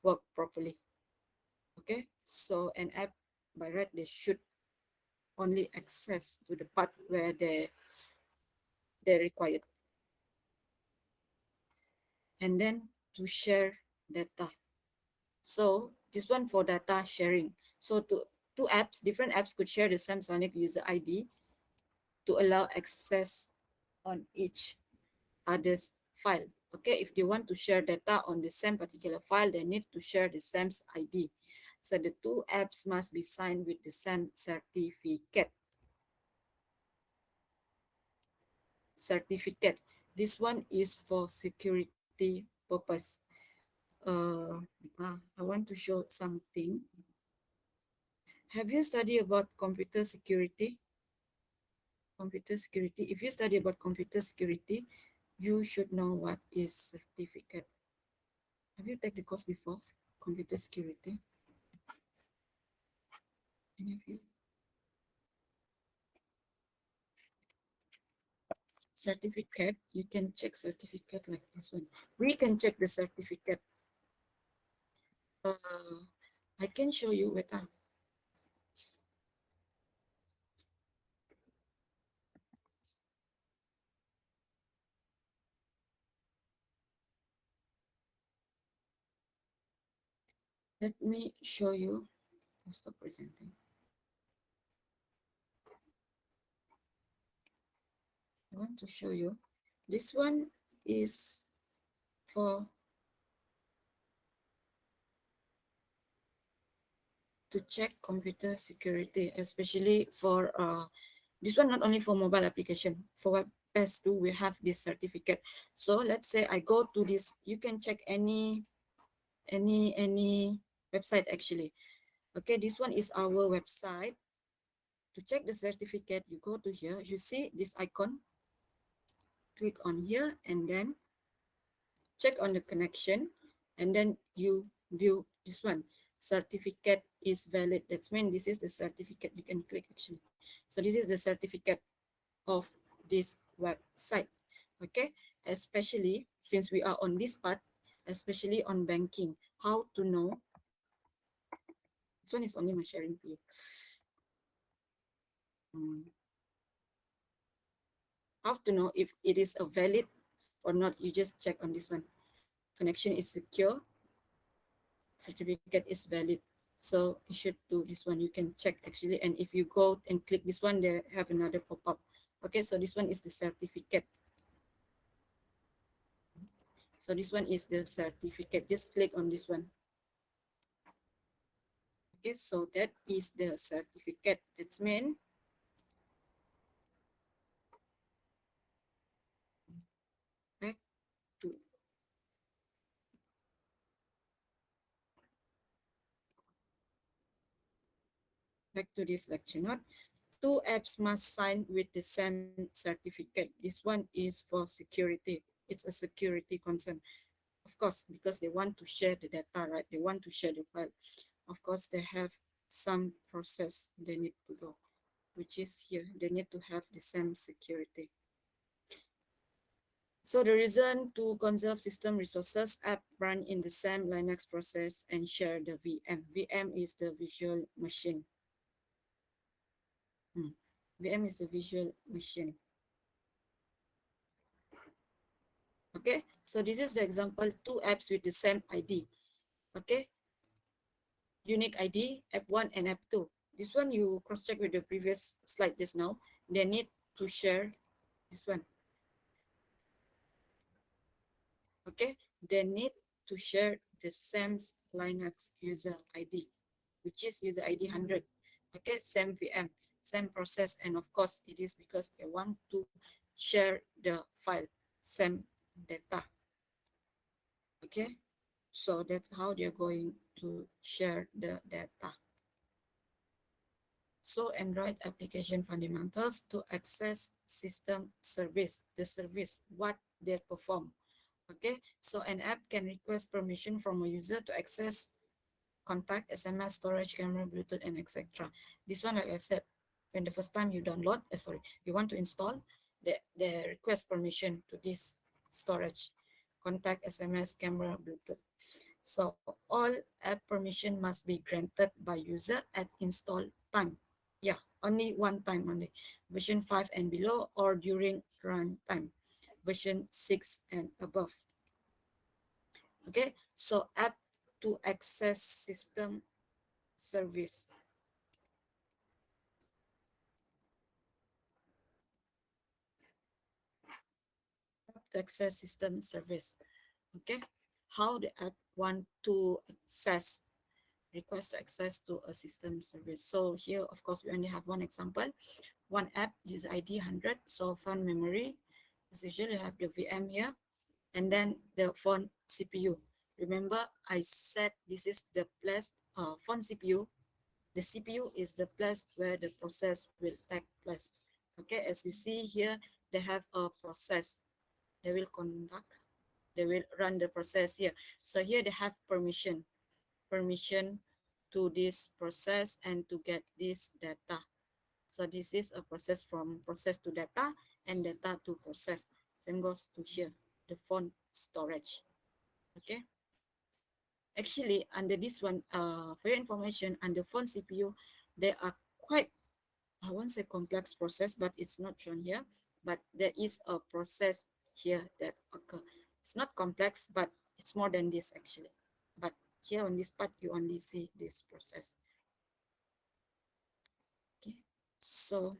work properly. Okay, so an app by right, they should only access to the part where they required. And then to share data. So this one for data sharing. So two apps, different apps could share the same Sonic user ID to allow access on each other's file. Okay, if they want to share data on the same particular file, they need to share the same ID. So the two apps must be signed with the same certificate. This one is for security purpose. Uh, I want to show something. Have you studied about computer security? Computer security. If you study about computer security, you should know what is certificate. Have you taken the course before? Computer security. Any of you? Certificate. You can check certificate like this one. We can check the certificate. I can show you. Wait, let me show you. I'll stop presenting. I want to show you. This one is for to check computer security, especially for this one, not only for mobile application, for web pass too, we have this certificate. So let's say I go to this, you can check any website actually. Okay, this one is our website. To check the certificate, you go to here, you see this icon, click on here, and then check on the connection, and then you view this one. Certificate is valid. That's mean this is the certificate. You can click actually. So this is the certificate of this website. Okay, especially since we are on this part, especially on banking, how to know. This one is only my sharing view. Um, how to know if it is a valid or not? You just check on this one. Connection is secure. certificate is valid. So you should do this one. You can check actually. And if you go and click this one, they have another pop-up. Okay, so this one is the certificate. So this one is the certificate. Just click on this one. Okay, so that is the certificate. That's mean back to back to this lecture note. Two apps must sign with the same certificate. This one is for security. It's a security concern. Of course, because they want to share the data, right? They want to share the file. Of course, they have some process they need to go, which is here. They need to have the same security. So the reason to conserve system resources, app run in the same Linux process and share the VM. VM is the visual machine. VM is a visual machine. Okay, so this is the example, two apps with the same ID. Okay, unique ID, app 1 and app 2. This one you cross-check with the previous slide just now. They need to share this one. Okay, they need to share the same Linux user ID, which is user ID 100. Okay, same VM, same process, and of course it is because they want to share the file, same data. Okay, so that's how they're going to share the data. So Android application fundamentals to access system service, the service, what they perform. Okay, so an app can request permission from a user to access contact, SMS, storage, camera, Bluetooth, and etc. This one, like I said, when the first time you download, you want to install, they request permission to this storage, contact, SMS, camera, Bluetooth. So all app permission must be granted by user at install time. Yeah, only one time only. Version 5 and below or during runtime. Version 6 and above. Okay, so app to access system service. App to access system service. Okay, how the app want to access, request to access to a system service. So here, of course, we only have one example. One app, user ID 100, so phone memory. As usual, you have the VM here, and then the phone CPU. Remember, I said this is the place, phone CPU. The CPU is the place where the process will take place. Okay, as you see here, they have a process. They will conduct, they will run the process here. So here they have permission to this process and to get this data. So this is a process from process to data and data to process. Same goes to here, the phone storage. Okay. Actually, under this one, for your information, under phone CPU, they are quite, I won't say complex process, but it's not shown here. But there is a process here that occur. It's not complex, but it's more than this actually. But here on this part, you only see this process. Okay. So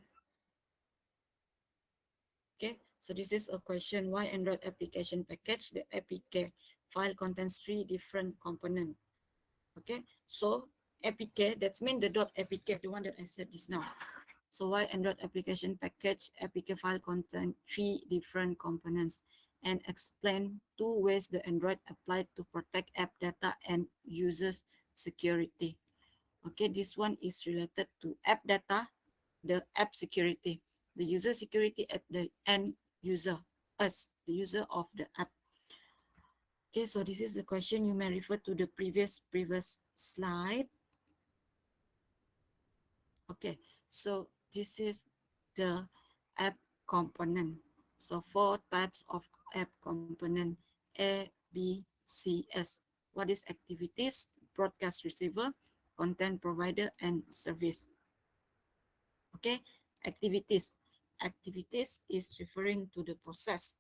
okay, so this is a question, why Android application package, the APK file contains three different components. Okay, so APK, that's mean the dot APK, the one that I said just now. So why Android application package APK file contain three different components, and explain two ways the Android applied to protect app data and users security. Okay, this one is related to app data, the app security, the user security at the end user, us, the user of the app. Okay, so this is the question. You may refer to the previous slide. Okay, so this is the app component. So four types of app component: A, B, C, S. What is activities, broadcast receiver, content provider, and service? Okay, activities. Activities is referring to the process.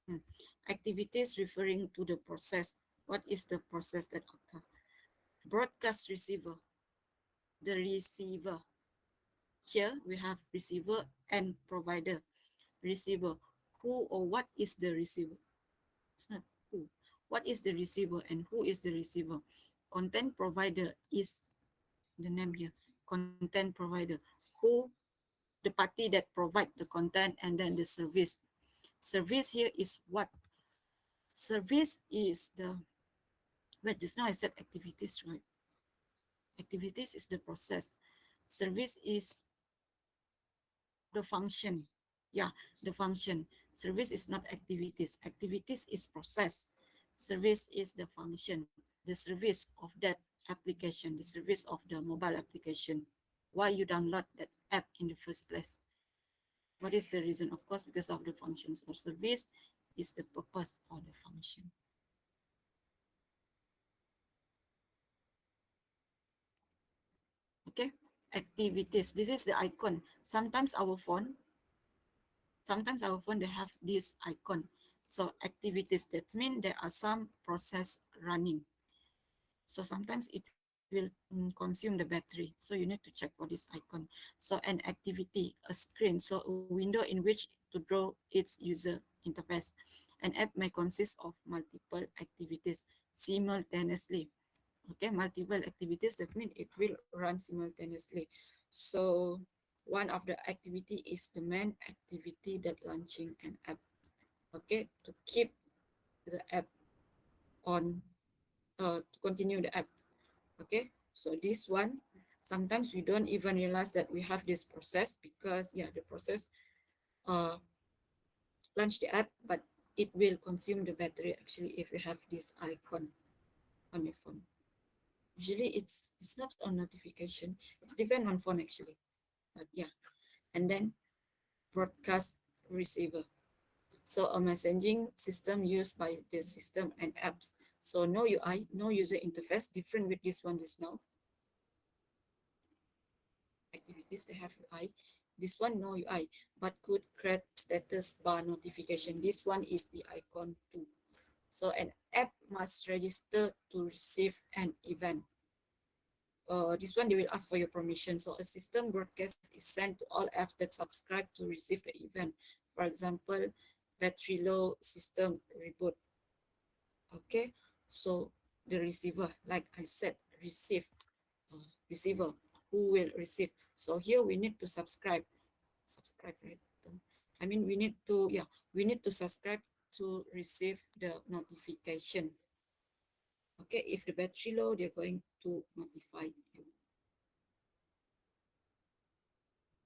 Hmm. Activities referring to the process. What is the process that occur? Broadcast receiver, the receiver. Here we have receiver and provider. Receiver, who or what is the receiver? It's not who. What is the receiver and who is the receiver? Content provider is the name here. Content provider, who, the party that provide the content, and then the service. Service here is what? Service is the, well, just now I said activities, right? Activities is the process. Service is the function. Yeah, the function. Service is not activities. Activities is process. Service is the function, the service of that application, the service of the mobile application. Why you download that app in the first place? What is the reason? Of course, because of the functions. Or service is the purpose or the function. Okay, activities. This is the icon. Sometimes our phone they have this icon. So activities, that means there are some process running. So sometimes it will consume the battery. So you need to check what is icon. So an activity, a screen, so a window in which to draw its user interface. An app may consist of multiple activities simultaneously. Okay, multiple activities, that means it will run simultaneously. So one of the activity is the main activity that launching an app. Okay, to keep the app on, to continue the app. Okay, so this one, sometimes we don't even realize that we have this process, because yeah, the process uh launch the app, but it will consume the battery actually if you have this icon on your phone. Usually it's not on notification, it's depend on phone actually, but yeah. And then broadcast receiver, so a messaging system used by the system and apps. So no UI, no user interface, different with this one just now. Activities they have UI. This one no UI, but could create status bar notification. This one is the icon too. So an app must register to receive an event. This one they will ask for your permission. So a system broadcast is sent to all apps that subscribe to receive the event. For example, battery low, system reboot. Okay, so the receiver, like I said, receiver, who will receive. So here we need to subscribe, right? I mean, we need to, yeah, we need to subscribe to receive the notification. Okay, if the battery low, they're going to notify you.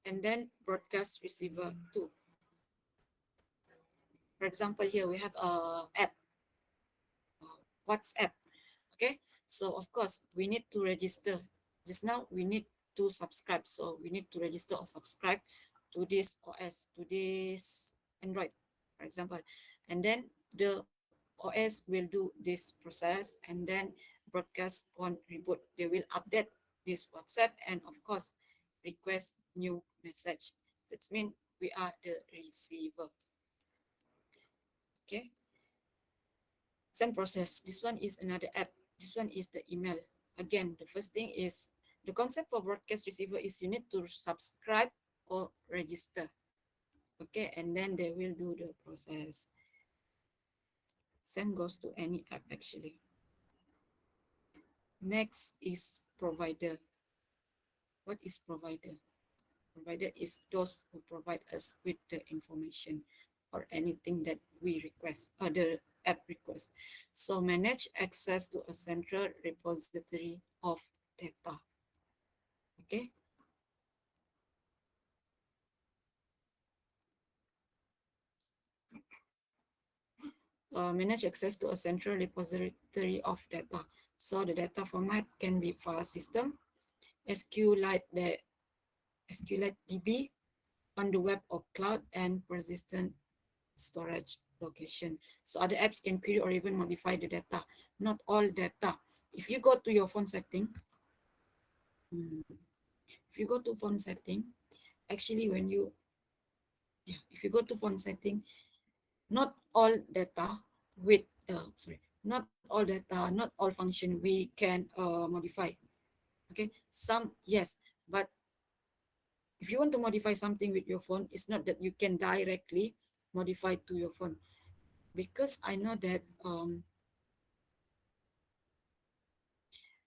And then broadcast receiver too. For example, here we have a app, WhatsApp. Okay, so of course we need to register. Just now we need to subscribe, so we need to register or subscribe to this OS, to this Android, for example. And then the OS will do this process, and then broadcast on reboot, they will update this WhatsApp, and of course request new message. That means we are the receiver. Okay, same process. This one is another app. This one is the email. Again, the first thing is the concept for broadcast receiver is you need to subscribe or register. Okay, and then they will do the process. Same goes to any app actually. Next is provider. What is provider? Provider is those who provide us with the information or anything that we request or the app request. So manage access to a central repository of data. Okay. Manage access to a central repository of data. So the data format can be file system, SQLite, the SQLite DB on the web or cloud, and persistent storage location. So other apps can query or even modify the data, not all data. If you go to your phone setting, mm, if you go to phone setting, actually when you, yeah, if you go to phone setting, not all data with, sorry, not all data, not all function we can modify. Okay, some yes, but if you want to modify something with your phone, it's not that you can directly modify to your phone, because I know that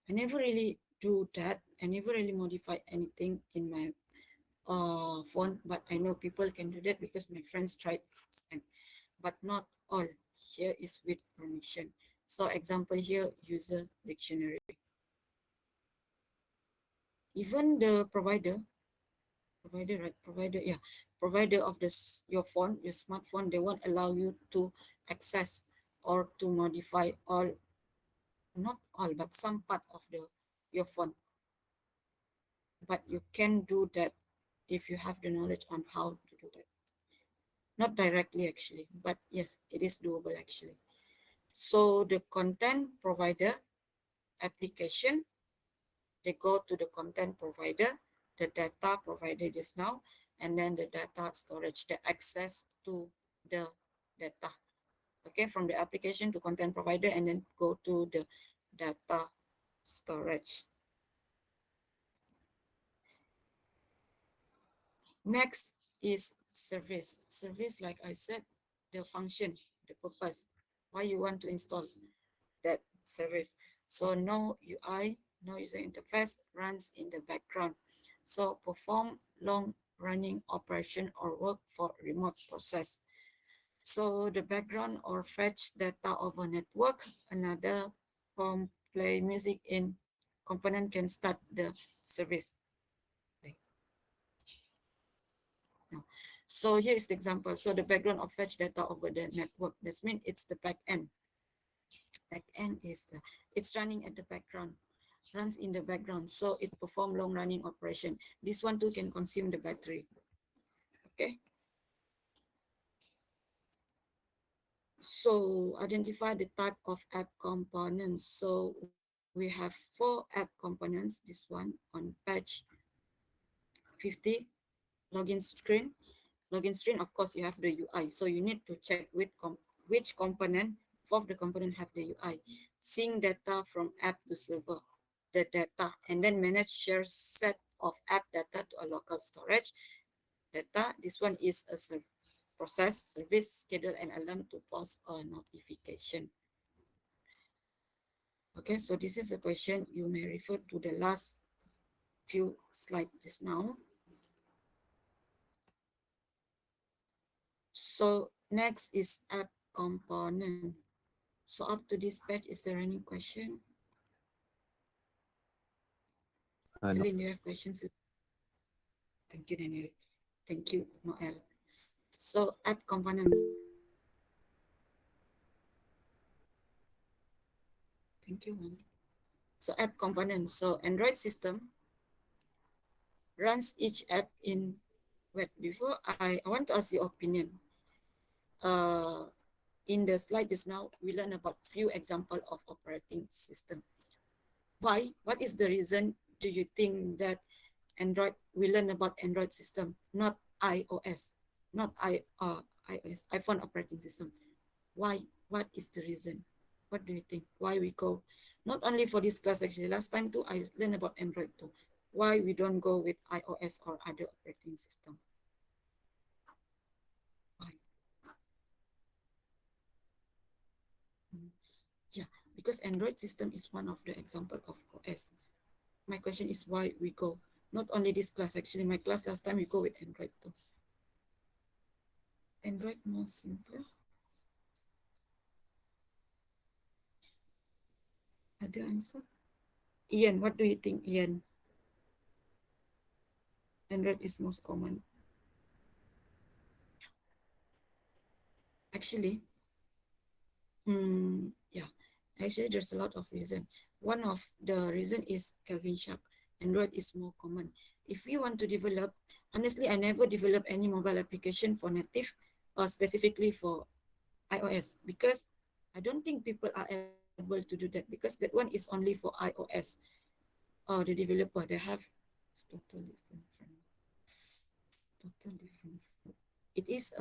I never really do that. I never really modify anything in my phone, but I know people can do that because my friends tried first time, but not all. Here is with permission. So example here, user dictionary. Even the provider, right? Provider, yeah, provider of this your phone, your smartphone, they won't allow you to access or to modify all, not all, but some part of the your phone. But you can do that if you have the knowledge on how to do that. Not directly actually, but yes, it is doable actually. So the content provider application, they go to the content provider, the data provider just now, and then the data storage, the access to the data. Okay, from the application to content provider and then go to the data storage. Next is service. Service, like I said, the function, the purpose, why you want to install that service. So no UI, no user interface runs in the background. So perform long running operation or work for remote process. So the background or fetch data over network, another play music in component can start the service. Now, so here is the example. So the background of fetch data over the network. That means it's the back end. Back end is it's running at the background, runs in the background. So it perform long running operation. This one too can consume the battery. Okay. So identify the type of app components. So we have 4 app components. This one on page 50, login screen. Login screen, of course, you have the UI. So you need to check which component of the component have the UI. Sync data from app to server, the data, and then manage share set of app data to a local storage data. This one is a process, service, schedule, and alarm to post a notification. Okay, so this is a question. You may refer to the last few slides just now. So next is app component. So up to this page, is there any question? No. Celine, do you have questions? Thank you, Daniel. Thank you, Noel. So app components. Thank you. Mom. So app components. So Android system runs each app in. Wait, before I want to ask your opinion. Uh, in the slide just now, we learn about few example of operating system. Why? What is the reason do you think that Android, we learn about Android system, not iOS, not iOS, iPhone operating system? Why? What is the reason? What do you think? Why we go? Not only for this class actually, last time too, I learned about Android too. Why we don't go with iOS or other operating system? Why? Mm, yeah, because Android system is one of the example of OS. My question is why we go. Not only this class, actually, my class last time we go with Android too. Android more simpler. Ada answer? Ian, what do you think, Ian? Android is most common. Actually, yeah, actually there's a lot of reason. One of the reason is Kelvin Sharp. Android is more common. If you want to develop, honestly, I never develop any mobile application for native or specifically for iOS because I don't think people are able to do that because that one is only for iOS. The developer they have it's totally different from it is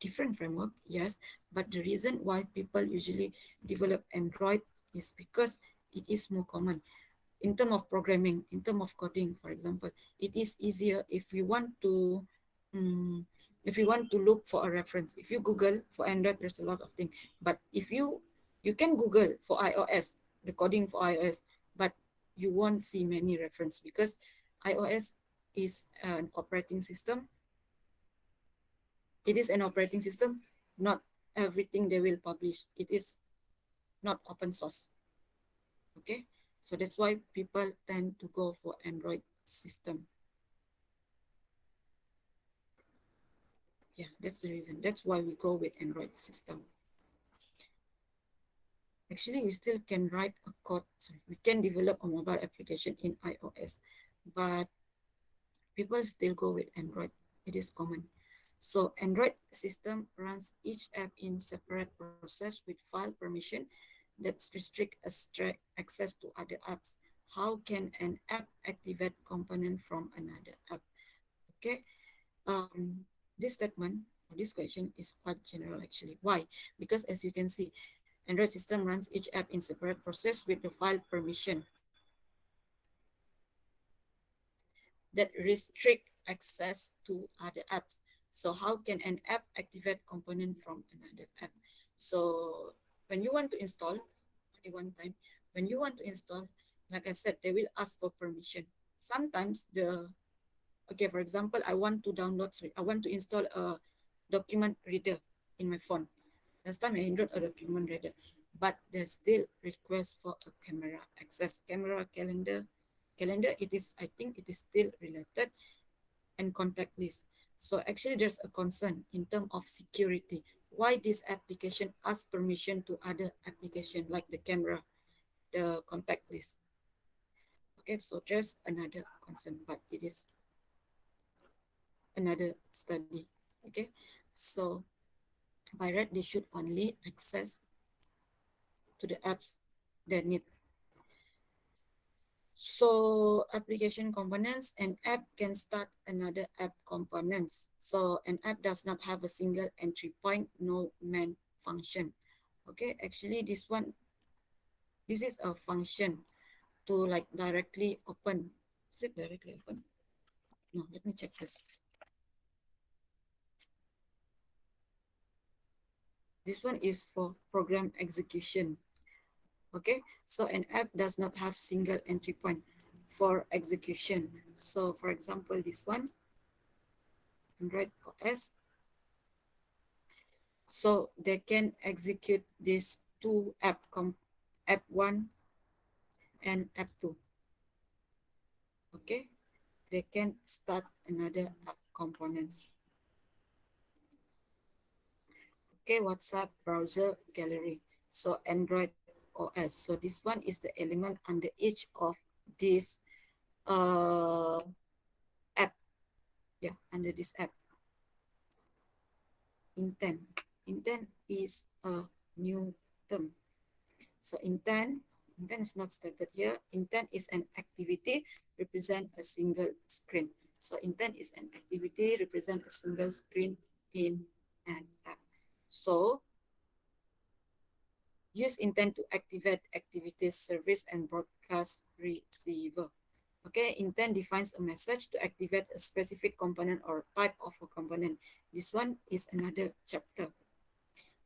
different framework, yes, but the reason why people usually develop Android is because it is more common in terms of programming, in terms of coding, for example. It is easier if you want to um, if you want to look for a reference. If you Google for Android, there's a lot of things. But if you can Google for iOS, the coding for iOS, but you won't see many reference because iOS is an operating system. It is an operating system. Not everything they will publish. It is not open source. Okay, so that's why people tend to go for Android system. Yeah, that's the reason. That's why we go with Android system. Actually, we still can write a code. Sorry, we can develop a mobile application in iOS, but people still go with Android. It is common. So Android system runs each app in separate process with file permission that restrict access to other apps. How can an app activate component from another app? Okay. This statement or this question is quite general actually. Why? Because as you can see, Android system runs each app in separate process with the file permission that restrict access to other apps. So how can an app activate component from another app? So when you want to install, only one time, when you want to install, like I said, they will ask for permission. Sometimes okay, for example, I want to install a document reader in my phone. Last time I enrolled a document reader, but there's still request for a camera access, camera calendar. It is, I think it is still related and contact list. So actually there's a concern in terms of security. Why this application ask permission to other application like the camera, the contact list. Okay, so there's another concern, but it is another study. Okay, so by right they should only access to the apps they need. So application components, an app can start another app components. So an app does not have a single entry point, no main function. Okay, actually this is a function to like directly open. Is it directly open? No, let me check this. This one is for program execution. Okay, so an app does not have single entry point for execution. So for example, this one, Android OS, so they can execute these two app one and app two. Okay, they can start another app components. Okay, WhatsApp browser gallery. So Android OS. So this one is the element under each of these uh app. Yeah, under this app. Intent. Intent is a new term. So intent is not stated here. Intent is an activity represent a single screen. So intent is an activity represent a single screen in an app. So use intent to activate activities, service, and broadcast receiver. Okay, intent defines a message to activate a specific component or type of a component. This one is another chapter.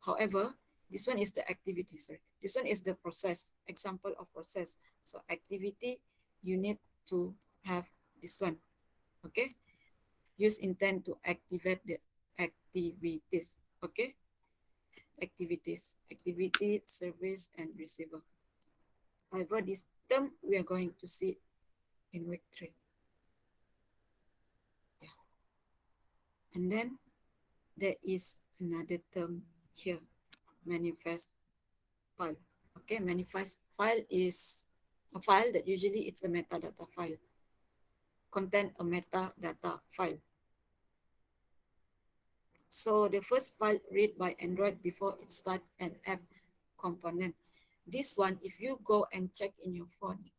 However, this one is the activity, sorry. This one is the process, example of process. So activity, you need to have this one, okay? Use intent to activate the activities, okay? Activity, service, and receiver. However, this term we are going to see in week 3. Yeah. And then there is another term here, manifest file. Okay, manifest file is a file that usually it's a metadata file, contain a metadata file. So the first file read by Android before it start an app component. This one, if you go and check in your phone,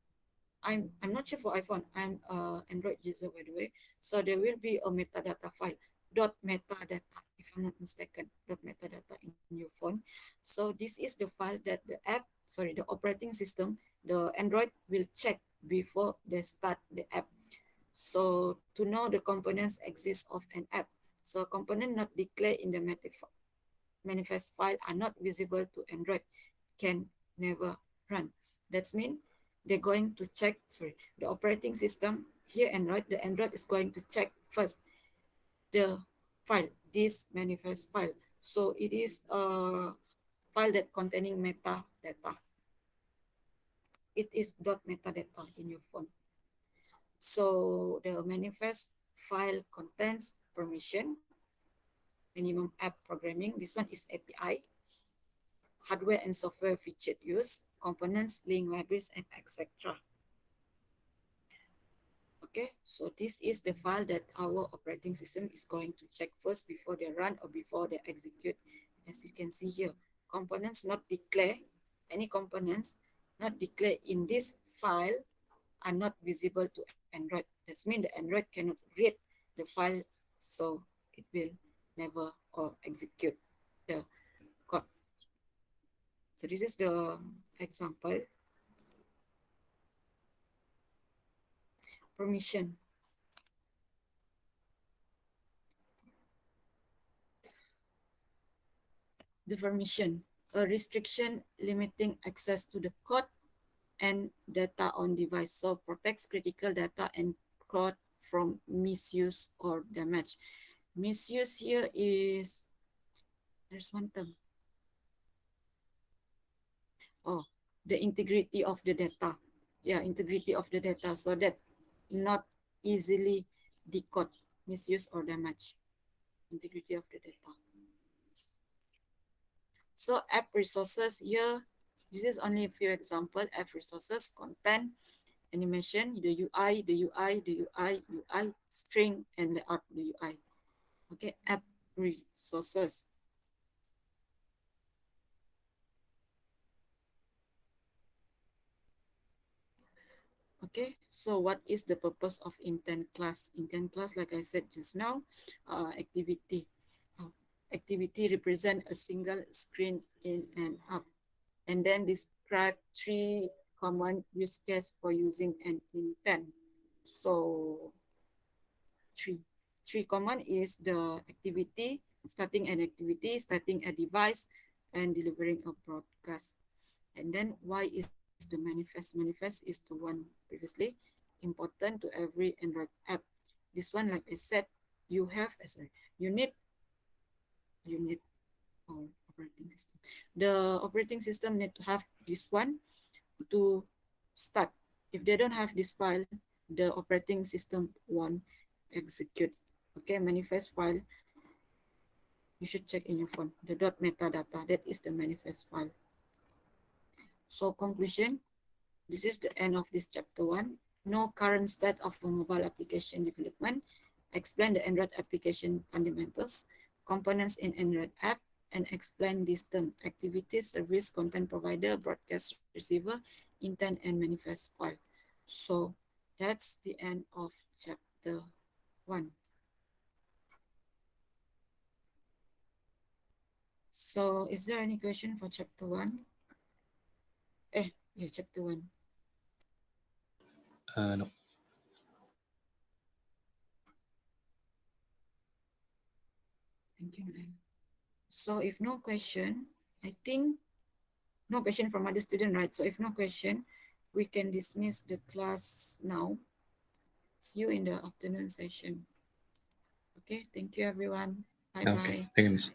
I'm not sure for iPhone. I'm a Android user by the way. So there will be a metadata file. dot metadata, if I'm not mistaken, dot metadata in your phone. So this is the file that the app, sorry, the operating system, the Android will check before they start the app. So to know the components exist of an app. So component not declared in the manifest file are not visible to Android, can never run. That means they're going to check, sorry, the operating system here Android, the Android is going to check first the file, this manifest file. So it is a file that containing metadata. It is dot metadata in your phone. So the manifest file contains permission, minimum app programming. This one is API, hardware and software featured use, components, link libraries, and etc. Okay, so this is the file that our operating system is going to check first before they run or before they execute. As you can see here, components not declared, any components not declared in this file are not visible to Android. That means the Android cannot read the file, so it will never or execute the code. So this is the example. Permission. Deformation, a restriction limiting access to the code and data on device. So protects critical data and code from misuse or damage. Misuse here is, there's one term. Oh, the integrity of the data. Yeah, integrity of the data so that not easily decode, misuse or damage. Integrity of the data. So app resources here, this is only a few example. App resources, content, animation, the UI, the UI, the UI, UI, string, and the art, the UI. Okay, app resources. Okay, so what is the purpose of intent class? Intent class, like I said just now, activity. Uh, Activity represent a single screen in an app, and then describe three common use case for using an intent. So three. Three common is the activity, starting an activity, starting a device, and delivering a broadcast. And then why is the manifest? Manifest is the one previously important to every Android app. This one, like I said, you have, sorry, you need, you need our operating system. The operating system need to have this one to start. If they don't have this file, the operating system won't execute. Okay, manifest file, you should check in your phone. The dot metadata, that is the manifest file. So conclusion, this is the end of this chapter one. No current state of mobile application development. Explain the Android application fundamentals, components in Android app, and explain this term: activity, service, content provider, broadcast receiver, intent, and manifest file. So that's the end of chapter one. So is there any question for chapter one? Yeah, chapter one. No. Thank you, Noel. So if no question, I think no question from other student, right? So if no question, we can dismiss the class now. See you in the afternoon session. Okay, thank you everyone. Bye Okay. bye. Thank you, Miss.